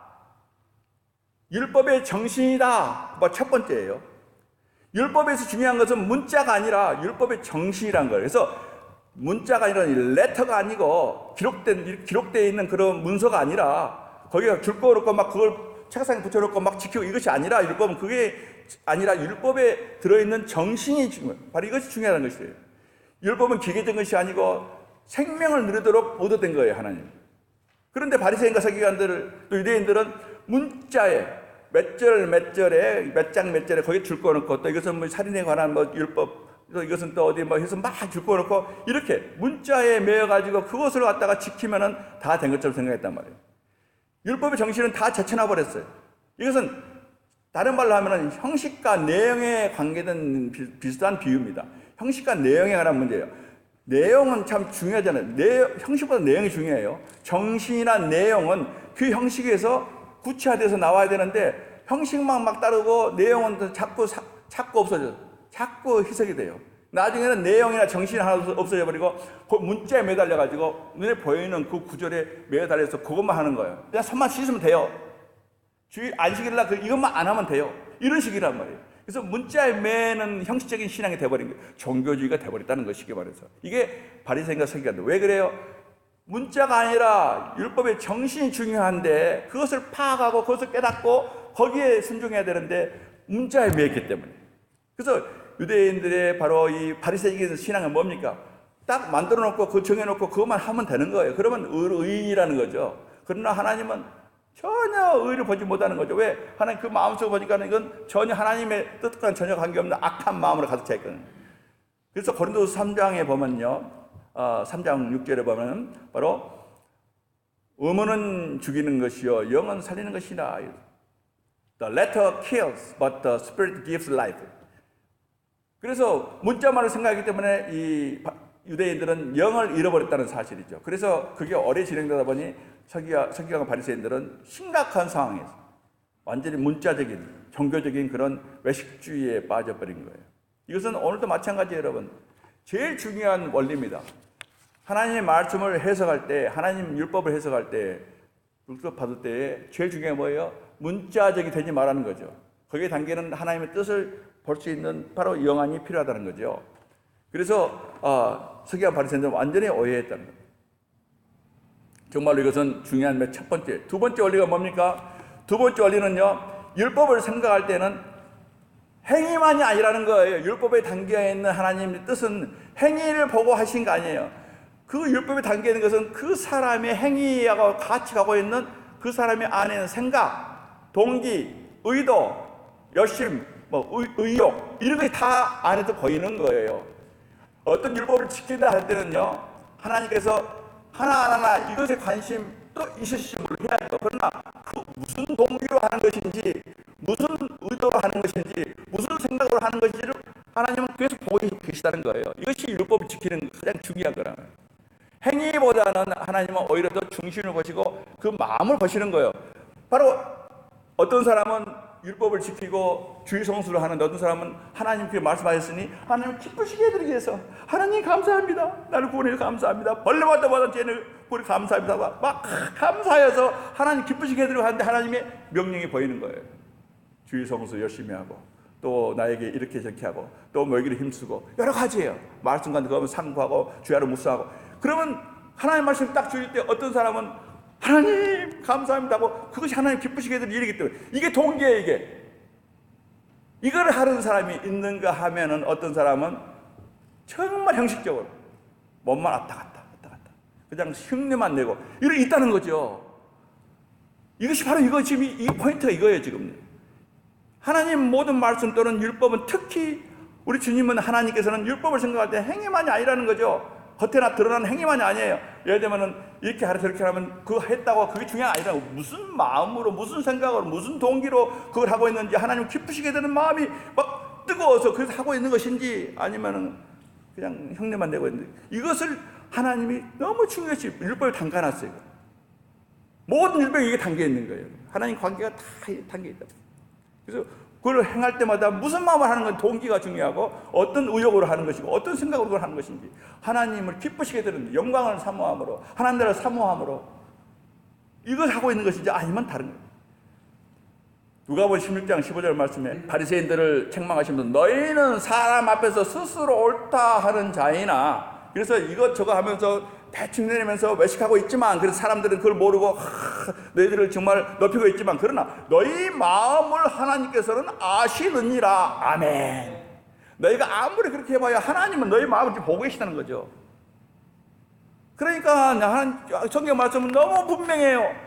율법의 정신이다. 첫 번째예요. 율법에서 중요한 것은 문자가 아니라 율법의 정신이란 거예요. 그래서 문자가 아니라 레터가 아니고 기록되어 있는 그런 문서가 아니라 거기가 줄 거 놓고 막 그걸 책상에 붙여놓고 막 지키고 이것이 아니라 율법은 그게 아니라 율법에 들어있는 정신이 중요해요. 바로 이것이 중요하다는 것이에요. 율법은 기계적인 것이 아니고 생명을 누리도록 보도된 거예요, 하나님. 그런데 바리새인과 서기관들 또 유대인들은 문자에 몇 절에 몇 장 몇 절에 거기에 줄 거 놓고 또 이것은 뭐 살인에 관한 뭐 율법 또 이것은 또 어디 뭐 해서 막 줄 거 놓고 이렇게 문자에 매여가지고 그것을 갖다가 지키면은 다 된 것처럼 생각했단 말이에요. 율법의 정신은 다 제쳐놔 버렸어요. 이것은 다른 말로 하면은 형식과 내용에 관계된 비슷한 비유입니다. 형식과 내용에 관한 문제예요. 내용은 참 중요하잖아요. 형식보다 내용이 중요해요. 정신이나 내용은 그 형식에서 구체화돼서 나와야 되는데 형식만 막 따르고 내용은 자꾸 없어져요. 자꾸 희석이 돼요. 나중에는 내용이나 정신이 하나 없어져 버리고 그 문자에 매달려 가지고 눈에 보이는 그 구절에 매달려서 그것만 하는 거예요. 그냥 손만 씻으면 돼요. 주일 안식일날 이것만 안 하면 돼요. 이런 식이란 말이에요. 그래서 문자에 매는 형식적인 신앙이 돼버린 거예요. 종교주의가 돼버렸다는 것이기 말해서. 이게 바리새인과 서기관들. 왜 그래요? 문자가 아니라 율법의 정신이 중요한데 그것을 파악하고 그것을 깨닫고 거기에 순종해야 되는데 문자에 매였기 때문에. 그래서 유대인들의 바로 이 바리새인의 신앙은 뭡니까? 딱 만들어 놓고 그 정해 놓고 그것만 하면 되는 거예요. 그러면 의인이라는 거죠. 그러나 하나님은 전혀 의를 보지 못하는 거죠. 왜? 하나님 그 마음속에 보니까 이건 전혀 하나님의 뜻과는 전혀 관계없는 악한 마음으로 가득 차 있거든요. 그래서 고린도서 3장에 보면요. 3장 6절에 보면 바로 의문은 죽이는 것이요 영은 살리는 것이라. The letter kills, but the spirit gives life. 그래서 문자만을 생각하기 때문에 이 유대인들은 영을 잃어버렸다는 사실이죠. 그래서 그게 오래 진행되다 보니 서기관과 바리새인들은 심각한 상황에서 완전히 문자적인 종교적인 그런 외식주의에 빠져버린 거예요. 이것은 오늘도 마찬가지예요, 여러분. 제일 중요한 원리입니다. 하나님의 말씀을 해석할 때, 하나님 율법을 해석할 때, 율법 받을 때 제일 중요한 뭐예요? 문자적이 되지 말라는 거죠. 거기에 담기는 하나님의 뜻을 볼 수 있는 바로 영안이 필요하다는 거죠. 그래서 서기관 바리새인들은 완전히 오해했다는 거예요. 정말로 이것은 중요한 첫 번째. 두 번째 원리가 뭡니까? 두 번째 원리는요, 율법을 생각할 때는 행위만이 아니라는 거예요. 율법에 담겨 있는 하나님의 뜻은 행위를 보고 하신 거 아니에요. 그 율법에 담겨 있는 것은 그 사람의 행위하고 같이 가고 있는 그 사람의 안에 있는 생각, 동기, 의도, 열심, 의욕 이런 것이 다 안에서 보이는 거예요. 어떤 율법을 지킨다 할 때는요, 하나님께서 하나하나 이것에 관심도 있으실지 모르겠어요. 그러나 그 무슨 동기로 하는 것인지, 무슨 의도로 하는 것인지, 무슨 생각으로 하는 것인지를 하나님은 계속 보고 계시다는 거예요. 이것이 율법을 지키는 가장 중요한 거라는 거예요. 행위보다는 하나님은 오히려 더 중심을 보시고 그 마음을 보시는 거예요. 바로 어떤 사람은 율법을 지키고 주의 성수를 하는데 어떤 사람은 하나님께 말씀하셨으니 하나님 기쁘시게 해드리기 위해서 하나님 감사합니다. 나를 구원해서 감사합니다. 벌레마다 받은 죄를 구원해 감사합니다. 막 감사해서 하나님 기쁘시게 해드리고 하는데 하나님의 명령이 보이는 거예요. 주의 성수 열심히 하고 또 나에게 이렇게 저렇게 하고 또 뭐에게 힘쓰고 여러 가지예요. 말씀과 그거면 상고하고 주야로 묵상하고 그러면 하나님 말씀 딱 주일 때 어떤 사람은 하나님 감사합니다 하고 그것이 하나님 기쁘시게 해드리는 일이기 때문에 이게 동기예요. 이걸 하는 사람이 있는가 하면은 어떤 사람은 정말 형식적으로 몸만 왔다 갔다 그냥 흉내만 내고 이렇게 있다는 거죠. 이것이 바로 이거 지금 이 포인트가 이거예요. 지금 하나님 모든 말씀 또는 율법은 특히 우리 주님은 하나님께서는 율법을 생각할 때 행위만이 아니라는 거죠. 겉에나 드러나는 행위만이 아니에요. 예를 들면은 이렇게 하라 저렇게 하면 그거 했다고 그게 중요한 게 아니라 무슨 마음으로 무슨 생각으로 무슨 동기로 그걸 하고 있는지 하나님 기쁘시게 되는 마음이 막 뜨거워서 그래서 하고 있는 것인지 아니면은 그냥 흉내만 내고 있는지 이것을 하나님이 너무 중요시 율법을 담가놨어요. 모든 율법이 이게 담겨 있는 거예요. 하나님 관계가 다 담겨 있다. 그래서 그걸 행할 때마다 무슨 마음을 하는 건 동기가 중요하고 어떤 의욕으로 하는 것이고 어떤 생각으로 그걸 하는 것인지 하나님을 기쁘시게 되는 영광을 사모함으로 하나님 나라를 사모함으로 이걸 하고 있는 것인지 아니면 다른 거예요. 누가복음 16장 15절 말씀에 바리새인들을 책망하시면서 너희는 사람 앞에서 스스로 옳다 하는 자이나 그래서 이것저것 하면서 대충 내리면서 외식하고 있지만 그래서 사람들은 그걸 모르고 너희들을 정말 높이고 있지만 그러나 너희 마음을 하나님께서는 아시느니라. 아멘. 너희가 아무리 그렇게 해봐야 하나님은 너희 마음을 보고 계시다는 거죠. 그러니까 성경 말씀은 너무 분명해요.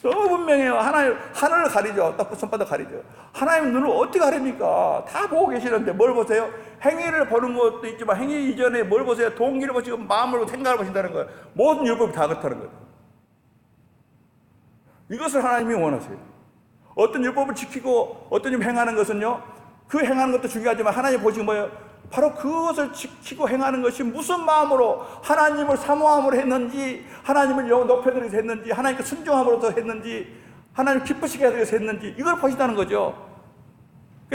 너무 분명해요. 하나님 하늘을 가리죠. 딱 손바닥 가리죠. 하나님 눈을 어떻게 가립니까? 다 보고 계시는데 뭘 보세요? 행위를 보는 것도 있지만 행위 이전에 뭘 보세요? 동기를 보시고 마음을 보고 생각을 보신다는 거예요. 모든 율법이 다 그렇다는 거예요. 이것을 하나님이 원하세요. 어떤 율법을 지키고 어떤 율법 행하는 것은요. 그 행하는 것도 중요하지만 하나님 보시는 뭐예요? 바로 그것을 지키고 행하는 것이 무슨 마음으로 하나님을 사모함으로 했는지 하나님을 높여드리기 위해서 했는지 하나님께 순종함으로써 했는지 하나님 기쁘시게 하기 위해서 했는지 이걸 보신다는 거죠.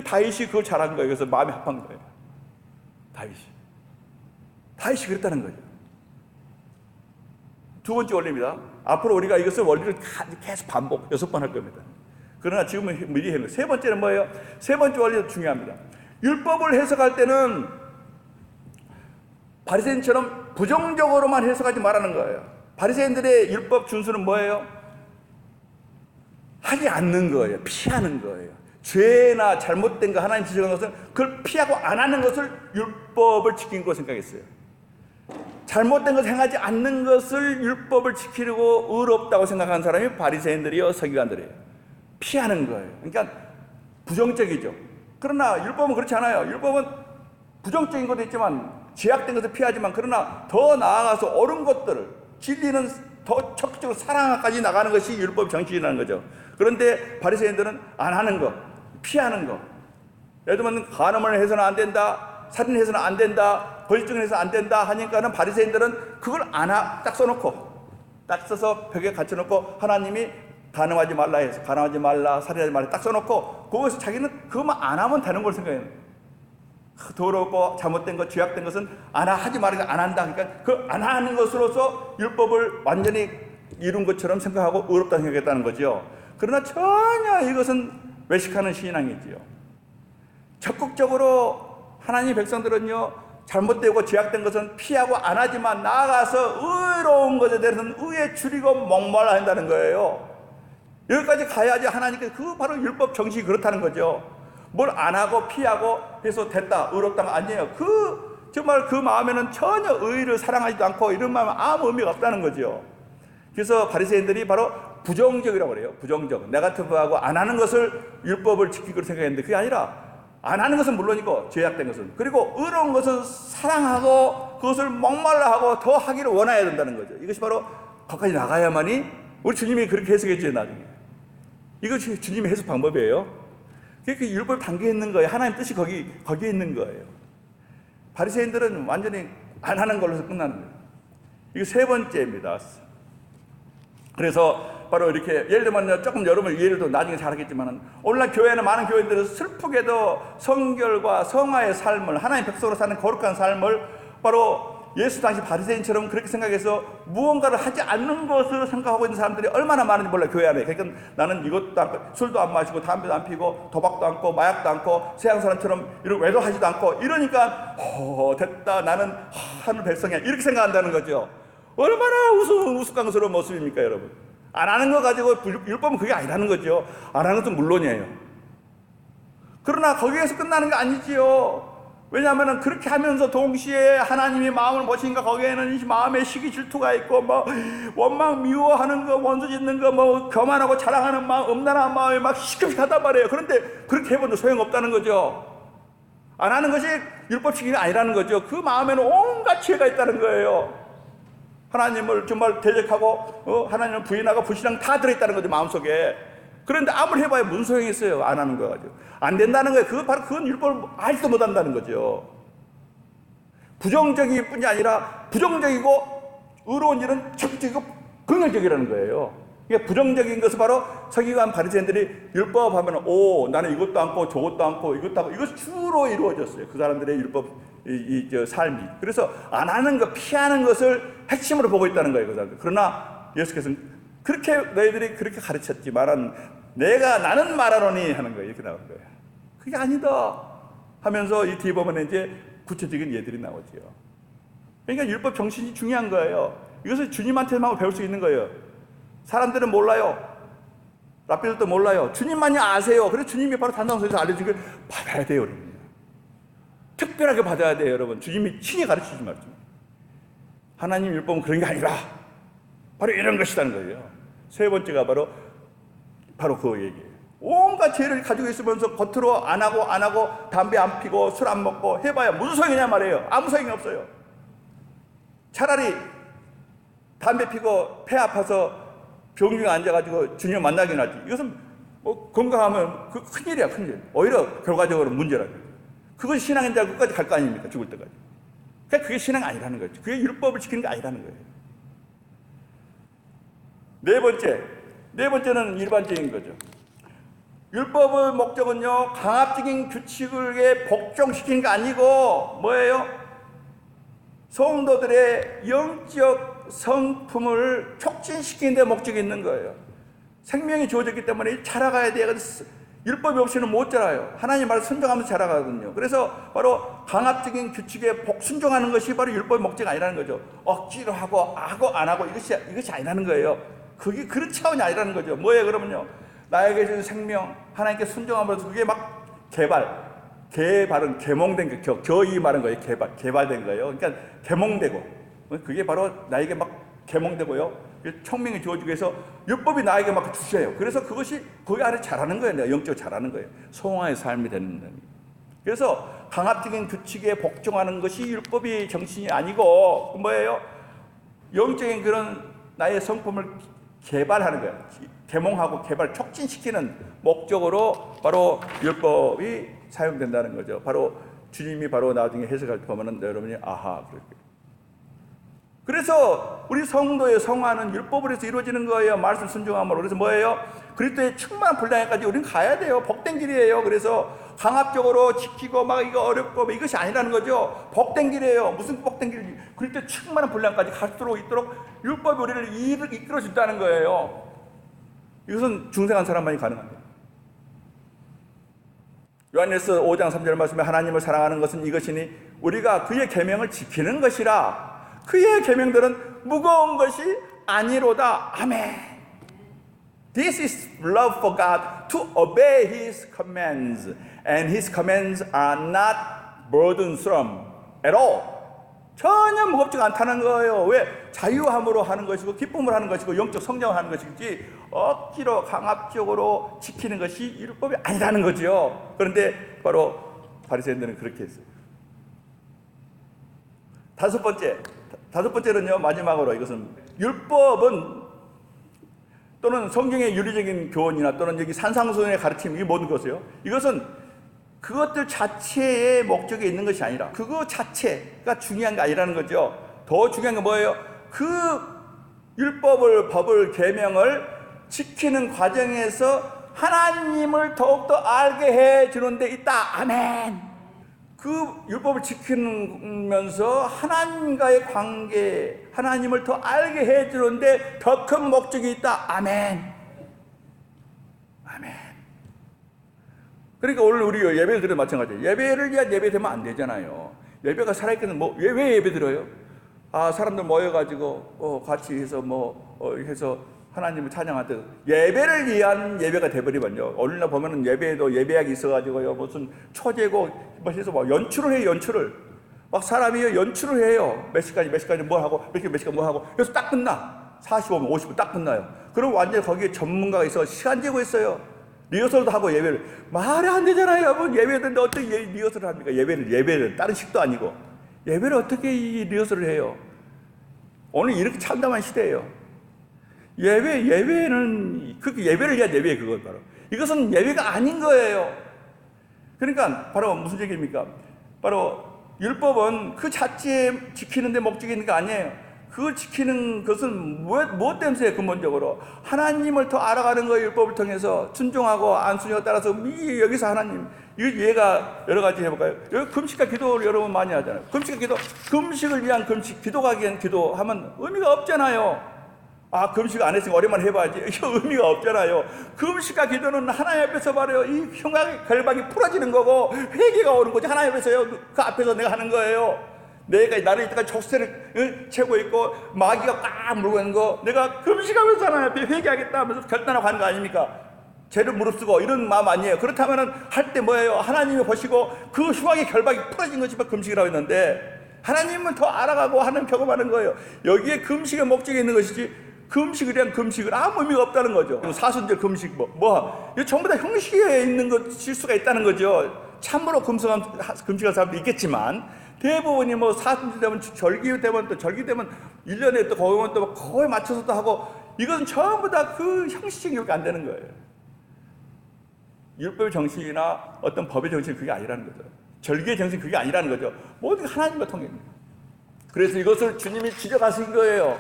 다윗이 그걸 잘한 거예요. 그래서 마음이 합한 거예요. 다윗이 그랬다는 거죠. 두 번째 원리입니다. 앞으로 우리가 이것을 원리를 계속 반복 6번 할 겁니다. 그러나 지금은 미리 해놓은 세 번째는 뭐예요? 세 번째 원리도 중요합니다. 율법을 해석할 때는 바리새인처럼 부정적으로만 해석하지 말라는 거예요. 바리새인들의 율법 준수는 뭐예요? 하지 않는 거예요. 피하는 거예요. 죄나 잘못된 거 하나님 지적한 것은 그걸 피하고 안 하는 것을 율법을 지킨 것으로 생각했어요. 잘못된 것을 행하지 않는 것을 율법을 지키려고 의롭다고 생각하는 사람이 바리새인들이요 서기관들이에요. 피하는 거예요. 그러니까 부정적이죠. 그러나 율법은 그렇지 않아요. 율법은 부정적인 것도 있지만 제약된 것을 피하지만 그러나 더 나아가서 옳은 것들을 진리는 더 적극적으로 사랑까지 나가는 것이 율법 정신이라는 거죠. 그런데 바리새인들은 안 하는 거, 피하는 거. 예를 들면 간음을 해서는 안 된다, 살인해서는 안 된다, 거짓증을 해서 안 된다 하니까는 바리새인들은 그걸 딱 써놓고 딱 써서 벽에 갇혀놓고 하나님이 간음하지 말라 해서 간음하지 말라, 살인하지 말라 딱 써놓고 거기서 자기는 그것만 안 하면 되는 걸 생각해요. 더럽고 잘못된 것, 죄악된 것은 하지 말라, 안 한다. 그러니까 그 안 하는 것으로서 율법을 완전히 이룬 것처럼 생각하고 의롭다 생각했다는 거죠. 그러나 전혀 이것은 외식하는 신앙이지요. 적극적으로 하나님 백성들은요 잘못되고 죄악된 것은 피하고 안 하지만 나아가서 의로운 것에 대해서는 의에 줄이고 목말라 한다는 거예요. 여기까지 가야지 하나님께서 그 바로 율법 정신이 그렇다는 거죠. 뭘 안 하고 피하고 해서 됐다 의롭다가 아니에요. 정말 그 마음에는 전혀 의를 사랑하지도 않고 이런 마음은 아무 의미가 없다는 거죠. 그래서 바리새인들이 바로 부정적이라고 그래요. 부정적, 네거티브하고 안 하는 것을 율법을 지키기로 생각했는데 그게 아니라 안 하는 것은 물론이고 죄악된 것은 그리고 의로운 것은 사랑하고 그것을 목말라 하고 더 하기를 원해야 된다는 거죠. 이것이 바로 거기까지 나가야만이 우리 주님이 그렇게 해석해 주죠. 나중에 이것이 주님의 해석 방법이에요. 그 율법이 담겨 있는 거예요. 하나님 뜻이 거기에 있는 거예요. 바리새인들은 완전히 안 하는 걸로 끝나는 거예요. 이게 세 번째입니다. 그래서 바로 이렇게 예를 들면 조금 여러분 예를 나중에 잘하겠지만 오늘날 교회는 많은 교회들은 슬프게도 성결과 성화의 삶을 하나님 백성으로 사는 거룩한 삶을 바로 예수 당시 바리새인처럼 그렇게 생각해서 무언가를 하지 않는 것으로 생각하고 있는 사람들이 얼마나 많은지 몰라요. 교회 안에. 그러니까 나는 이것도 않고 술도 안 마시고 담배도 안 피고 도박도 않고 마약도 않고 서양 사람처럼 이런 외도하지도 않고 이러니까 됐다 나는 하늘 백성이야 이렇게 생각한다는 거죠. 얼마나 우스꽝스러운 모습입니까 여러분. 안 하는 거 가지고 율법은 그게 아니라는 거죠. 안 하는 것은 물론이에요. 그러나 거기에서 끝나는 게 아니지요. 왜냐하면 그렇게 하면서 동시에 하나님의 마음을 보시니까 거기에는 마음에 시기 질투가 있고 원망 미워하는 거 원수 짓는 거 교만하고 자랑하는 마음 음란한 마음이 막 시급하단 말이에요. 그런데 그렇게 해봐도 소용없다는 거죠. 안 하는 것이 율법식이 아니라는 거죠. 그 마음에는 온갖 죄가 있다는 거예요. 하나님을 정말 대적하고 하나님을 부인하고 불신앙 다 들어있다는 거죠 마음속에. 그런데 아무리 해봐야 무슨 소용이 있어요. 안 하는 거 가지고 안 된다는 거예요. 그건 율법을 알지도 못한다는 거죠. 부정적일 뿐이 아니라 부정적이고 의로운 일은 적극적이고 긍정적이라는 거예요. 그러니까 부정적인 것은 바로 서기관 바리새인들이 율법 하면 나는 이것도 않고 저것도 않고 이것도 하고 이것이 주로 이루어졌어요. 그 사람들의 율법 삶이. 그래서 안 하는 것 피하는 것을 핵심으로 보고 있다는 거예요. 그 사람들. 그러나 예수께서는 그렇게 너희들이 그렇게 가르쳤지만은 나는 말하노니 하는 거예요. 이렇게 나오는 거예요. 그게 아니다 하면서 이 뒤에 보면 이제 구체적인 예들이 나오죠. 그러니까 율법 정신이 중요한 거예요. 이것을 주님한테만 배울 수 있는 거예요. 사람들은 몰라요. 랍비들도 몰라요. 주님만이 아세요. 그래서 주님이 바로 산상수에서 알려준 걸 받아야 돼요. 여러분. 특별하게 받아야 돼요. 여러분. 주님이 친히 가르치지 말죠. 하나님 율법은 그런 게 아니라 바로 이런 것이라는 거예요. 세 번째가 바로 그 얘기예요. 온갖 죄를 가지고 있으면서 겉으로 안 하고 담배 안 피고 술 안 먹고 해봐야 무슨 소용이냐 말이에요. 아무 소용이 없어요. 차라리 담배 피고 폐 아파서 병중에 앉아가지고 주님 만나긴 하지. 이것은 건강하면 그 큰일이야, 큰일. 오히려 결과적으로 문제라는 거예요. 그것이 신앙인 줄 알고 끝까지 갈 거 아닙니까? 죽을 때까지. 그러니까 그게 신앙 아니라는 거죠. 그게 율법을 지키는 게 아니라는 거예요. 네 번째는 일반적인 거죠. 율법의 목적은요, 강압적인 규칙을 복종시키는 게 아니고 뭐예요? 성도들의 영적 성품을 촉진시키는 데 목적이 있는 거예요. 생명이 주어졌기 때문에 자라가야 돼요. 율법이 없이는 못 자라요. 하나님 말을 순종하면서 자라가거든요. 그래서 바로 강압적인 규칙에 순종하는 것이 바로 율법의 목적이 아니라는 거죠. 억지로 하고 안 하고 이것이 아니라는 거예요. 그게 그런 차원이 아니라는 거죠. 뭐예요 그러면요? 나에게 주신 생명 하나님께 순종하면서 그게 막 개발은 계몽된 거, 겨이 말한 거예요. 개발된 거예요. 그러니까 계몽되고 그게 바로 나에게 막 계몽되고요. 청명이 주어지기 위해서 율법이 나에게 막 주셔요. 그래서 그것이 거기 안에 자라는 거예요. 내가 영적으로 자라는 거예요. 성화의 삶이 되는 거예요. 그래서 강압적인 규칙에 복종하는 것이 율법의 정신이 아니고 뭐예요? 영적인 그런 나의 성품을 개발하는 거예요. 계몽하고 개발 촉진시키는 목적으로 바로 율법이 사용된다는 거죠. 바로 주님이 바로 나중에 해석할 때 보면은 여러분이 아하 그렇게. 그래서 우리 성도의 성화는 율법으로 해서 이루어지는 거예요. 말씀 순종함으로. 그래서 뭐예요? 그리스도의 충만한 분량까지 우리는 가야 돼요. 복된 길이에요. 그래서 강압적으로 지키고 막 이거 어렵고 이것이 아니라는 거죠. 복된 길이에요. 무슨 복된 길이지? 그리스도의 충만한 분량까지 갈 수 있도록 율법이 우리를 이끌어준다는 거예요. 이것은 중생한 사람만이 가능합니다. 요한일서 5장 3절 말씀에 하나님을 사랑하는 것은 이것이니 우리가 그의 계명을 지키는 것이라. 그의 계명들은 무거운 것이 아니로다. 아멘. This is love for God, to obey His commands, and His commands are not burdensome at all. 전혀 무겁지가 않다는 거예요. 왜? 자유함으로 하는 것이고 기쁨을 하는 것이고 영적 성장을 하는 것이지 억지로 강압적으로 지키는 것이 율법이 아니라는 거죠. 그런데 바로 바리새인들은 그렇게 했어요. 다섯 번째는요, 마지막으로 이것은 율법은 또는 성경의 윤리적인 교훈이나 또는 여기 산상수훈의 가르침, 이 모든 것이요, 이것은 그것들 자체의 목적에 있는 것이 아니라 그거 자체가 중요한 게 아니라는 거죠. 더 중요한 게 뭐예요? 그 율법을, 법을, 계명을 지키는 과정에서 하나님을 더욱더 알게 해주는 데 있다. 아멘. 그 율법을 지키면서 하나님과의 관계, 하나님을 더 알게 해주는데 더 큰 목적이 있다. 아멘. 아멘. 그러니까 오늘 우리 예배를 드려도 마찬가지예요. 예배를 위한 예배 되면 안 되잖아요. 예배가 살아있거든. 왜 예배 드려요? 사람들 모여가지고 같이 해서 해서 하나님을 찬양할 때 예배를 위한 예배가 돼버리면요, 오늘날 보면은 예배에도 예배약이 있어가지고요, 무슨 초제고 해서 연출을 해요. 연출을 막 사람이 연출을 해요. 몇 시까지 뭐 하고 몇 시까지 뭐 하고, 그래서 딱 끝나. 45분 50분 딱 끝나요. 그럼 완전히 거기에 전문가가 있어 시간 재고 있어요. 리허설도 하고. 예배를 말이 안 되잖아요, 여러분. 예배인데 어떻게 리허설을 합니까? 예배를 다른 식도 아니고 예배를 어떻게 이 리허설을 해요? 오늘 이렇게 참담한 시대예요. 예배는 그 예배를 위한 예배예요. 그건 바로 이것은 예배가 아닌 거예요. 그러니까 바로 무슨 얘기입니까? 바로 율법은 그 자체에 지키는 데 목적이 있는 게 아니에요. 그걸 지키는 것은 무엇 때문에? 근본적으로 하나님을 더 알아가는 거예요. 율법을 통해서 순종하고 안순종에 따라서 여기서 하나님, 얘가 여러 가지 해볼까요? 여기 금식과 기도를 여러분 많이 하잖아요. 금식과 기도, 금식을 위한 금식, 기도가 위한 기도하면 의미가 없잖아요. 금식 안 했으니까 오랜만에 해봐야지. 이거 의미가 없잖아요. 금식과 기도는 하나님 앞에서 말해요. 이 흉악의 결박이 풀어지는 거고 회개가 오는 거지. 하나님 앞에서요. 그 앞에서 내가 하는 거예요. 내가 나를 이때까지 족쇄를 채고 있고 마귀가 꽉 물고 있는 거, 내가 금식하면서 하나님 앞에 회개하겠다 하면서 결단하고 하는 거 아닙니까? 죄를 무릅쓰고 이런 마음 아니에요. 그렇다면 할 때 뭐예요? 하나님이 보시고 그 흉악의 결박이 풀어진 것이 금식이라고 했는데, 하나님은 더 알아가고 하는 경험하는 거예요. 여기에 금식의 목적이 있는 것이지 금식을 위한 금식은 아무 의미가 없다는 거죠. 사순절 금식 이거 전부 다 형식에 있는 것일 수가 있다는 거죠. 참으로 금식한 사람도 있겠지만 대부분이 사순절 되면 절기 되면 또 절기 되면 1년에 또 거기만 또 거에 맞춰서 또 하고, 이건 전부 다 그 형식적인 게 안 되는 거예요. 율법의 정신이나 어떤 법의 정신이 그게 아니라는 거죠. 절기의 정신이 그게 아니라는 거죠. 모든 게 하나님과 통합니다. 그래서 이것을 주님이 지적하신 거예요.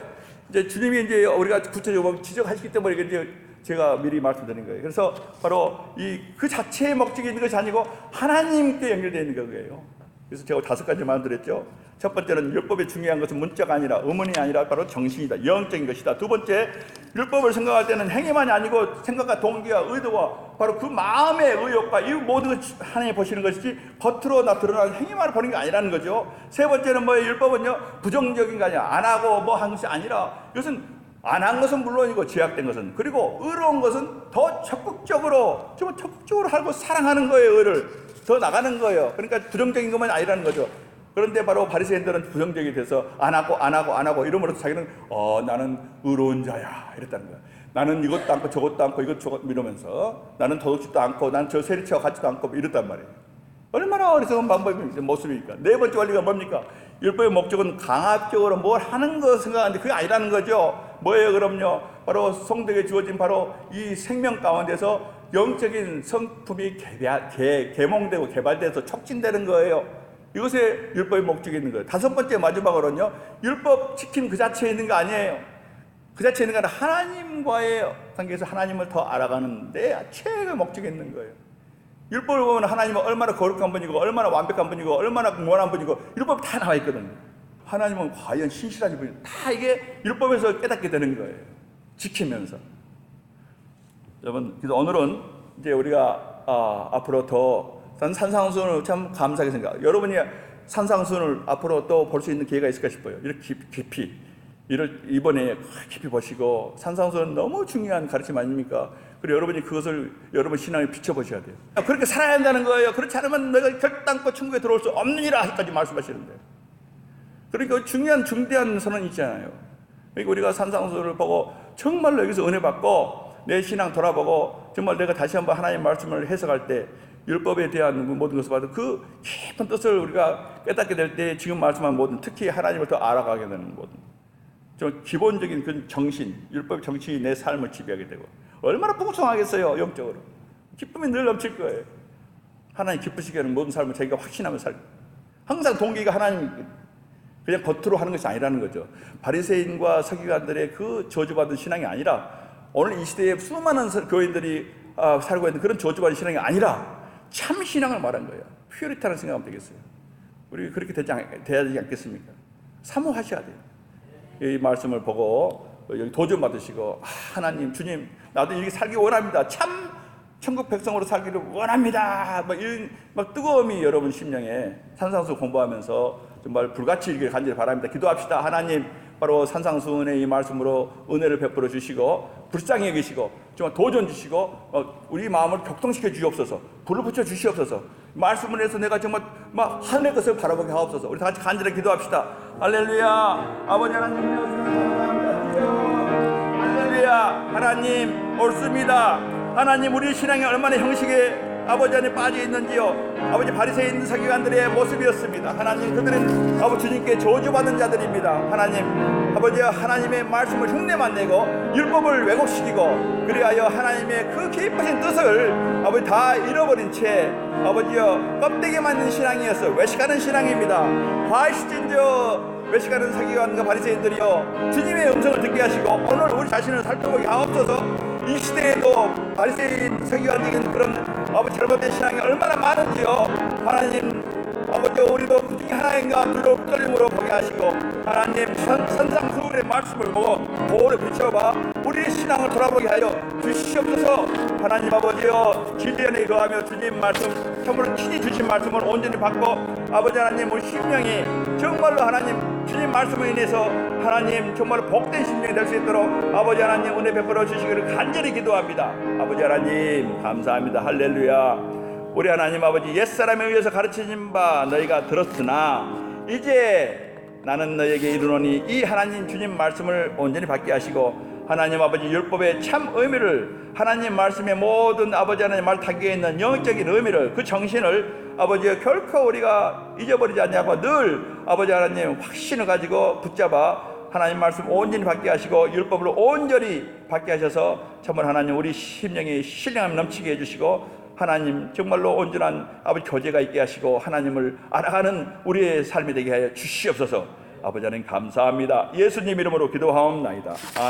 이제 주님이 우리가 구체적으로 지적하시기 때문에 이제 제가 미리 말씀드린 거예요. 그래서 바로 그 자체의 목적이 있는 것이 아니고 하나님께 연결되어 있는 거예요. 그래서 제가 5가지 말씀드렸죠. 첫 번째는 율법의 중요한 것은 문자가 아니라 의문이 아니라 바로 정신이다. 영적인 것이다. 두 번째, 율법을 생각할 때는 행위만이 아니고 생각과 동기와 의도와 바로 그 마음의 의욕과 이 모든 것 하나님이 보시는 것이지 겉으로 드러나는 행위만 보는 게 아니라는 거죠. 세 번째는 율법은요, 부정적인 게 아니라 안 하고 한 것이 아니라, 이것은 안 한 것은 물론이고 제약된 것은, 그리고 의로운 것은 더 적극적으로 하고 사랑하는 거예요. 의를 더 나가는 거예요. 그러니까 부정적인 것만 아니라는 거죠. 그런데 바로 바리새인들은 부정적이 돼서 안 하고 이러므로 자기는 나는 의로운 자야 이랬다는 거야. 나는 이것도 않고 저것도 않고 이것 이러면서 나는 도둑질도 않고 난 저 세리치와 같지도 않고 이랬단 말이에요. 얼마나 어리석은 모습입니까? 네 번째 원리가 뭡니까? 율법의 목적은 강압적으로 뭘 하는 거 생각하는데 그게 아니라는 거죠. 뭐예요? 그럼요, 바로 성도에게 주어진 바로 이 생명 가운데서 영적인 성품이 계몽되고 개발돼서 촉진되는 거예요. 이것에 율법의 목적이 있는 거예요. 5번째 마지막으로는요, 율법 지킴 그 자체에 있는 거 아니에요. 그 자체에 있는 거 아니라 하나님과의 관계에서 하나님을 더 알아가는 데 최고의 목적이 있는 거예요. 율법을 보면 하나님은 얼마나 거룩한 분이고 얼마나 완벽한 분이고 얼마나 무한한 분이고 율법이 다 나와 있거든요. 하나님은 과연 신실하신 분이 다 이게 율법에서 깨닫게 되는 거예요. 지키면서. 여러분, 그래서 오늘은 이제 우리가 앞으로 더 산상수훈을 참 감사하게 생각해요. 여러분이 산상수훈을 앞으로 또 볼 수 있는 기회가 있을까 싶어요. 이렇게 깊이 이번에 깊이 보시고, 산상수훈은 너무 중요한 가르침 아닙니까? 그리고 여러분이 그것을 여러분 신앙에 비춰보셔야 돼요. 그렇게 살아야 한다는 거예요. 그렇지 않으면 내가 결단코 천국에 들어올 수 없느니라까지 말씀하시는데, 그러니까 중요한 중대한 선언이 있잖아요. 그러니까 우리가 산상수훈을 보고 정말로 여기서 은혜 받고 내 신앙 돌아보고 정말 내가 다시 한번 하나님의 말씀을 해석할 때 율법에 대한 모든 것을 봐도 그 깊은 뜻을 우리가 깨닫게 될 때 지금 말씀한 모든, 특히 하나님을 더 알아가게 되는 모든 좀 기본적인 그 정신, 율법 정신이 내 삶을 지배하게 되고 얼마나 풍성하겠어요. 영적으로 기쁨이 늘 넘칠 거예요. 하나님 기쁘시게 하는 모든 삶을 자기가 확신하며 살고 항상 동기가 하나님, 그냥 겉으로 하는 것이 아니라는 거죠. 바리새인과 서기관들의 그 저주받은 신앙이 아니라 오늘 이 시대에 수많은 교인들이 살고 있는 그런 저주받은 신앙이 아니라 참 신앙을 말한 거예요. 퓨어리티라는 생각하면 되겠어요. 우리 그렇게 돼야 되지 않겠습니까? 사모하셔야 돼요. 이 말씀을 보고 여기 도전 받으시고 하나님, 주님, 나도 이렇게 살기 원합니다. 참 천국 백성으로 살기를 원합니다. 이런 뜨거움이 여러분 심령에, 산상수 공부하면서 정말 불같이 일기를 간절히 바랍니다. 기도합시다. 하나님, 바로 산상수훈의 이 말씀으로 은혜를 베풀어 주시고 불쌍히 여기시고 정말 도전 주시고 우리 마음을 격동시켜 주시옵소서. 불을 붙여 주시옵소서. 말씀을 해서 내가 정말 하늘의 것을 바라보게 하옵소서. 우리 다 같이 간절히 기도합시다. 할렐루야. 아버지 하나님, 할렐루야. 하나님 옳습니다. 하나님, 우리 신앙이 얼마나 형식에 아버지 안에 빠져 있는지요. 아버지, 바리새인 서기관들의 모습이었습니다. 하나님, 그들은 아버지 주님께 저주받은 자들입니다. 하나님, 아버지, 하나님의 말씀을 흉내만 내고 율법을 왜곡시키고 그리하여 하나님의 그 깊으신 뜻을 아버지 다 잃어버린 채 아버지여 껍데기만 있는 신앙이었어요. 외식하는 신앙입니다. 화이시진저 외식하는 서기관과 바리새인들이여, 주님의 음성을 듣게 하시고 오늘 우리 자신을 살펴보게 하옵소서. 이 시대에도 바리새인 서기관적인 그런 아버지 잘못된 신앙이 얼마나 많은지요. 하나님, 아버지, 우리도 그 중에 하나님과 두려움 떨림으로 보게 하시고 하나님, 선상수훈의 말씀을 보고 보호를 비춰봐 우리의 신앙을 돌아보게 하여 주시옵소서. 하나님 아버지여, 진리에 거하며 주님 말씀, 정말 친히 주신 말씀을 온전히 받고 아버지 하나님, 우리 심령이 정말로 하나님 주님 말씀을 인해서 하나님 정말 복된 심령이 될 수 있도록 아버지 하나님 은혜 베풀어 주시기를 간절히 기도합니다. 아버지 하나님 감사합니다. 할렐루야. 우리 하나님 아버지, 옛사람에 의해서 가르쳐진 바 너희가 들었으나 이제 나는 너희에게 이르노니 이 하나님 주님 말씀을 온전히 받게 하시고 하나님 아버지 율법의 참 의미를, 하나님 말씀의 모든 아버지 하나님 말 타기에 있는 영적인 의미를, 그 정신을 아버지 결코 우리가 잊어버리지 않냐고 늘 아버지 하나님 확신을 가지고 붙잡아 하나님 말씀 온전히 받게 하시고 율법을 온전히 받게 하셔서 정말 하나님 우리 심령이 신령함 넘치게 해주시고 하나님 정말로 온전한 아버지 교제가 있게 하시고 하나님을 알아가는 우리의 삶이 되게 하여 주시옵소서. 아버지 하나님 감사합니다. 예수님 이름으로 기도하옵나이다.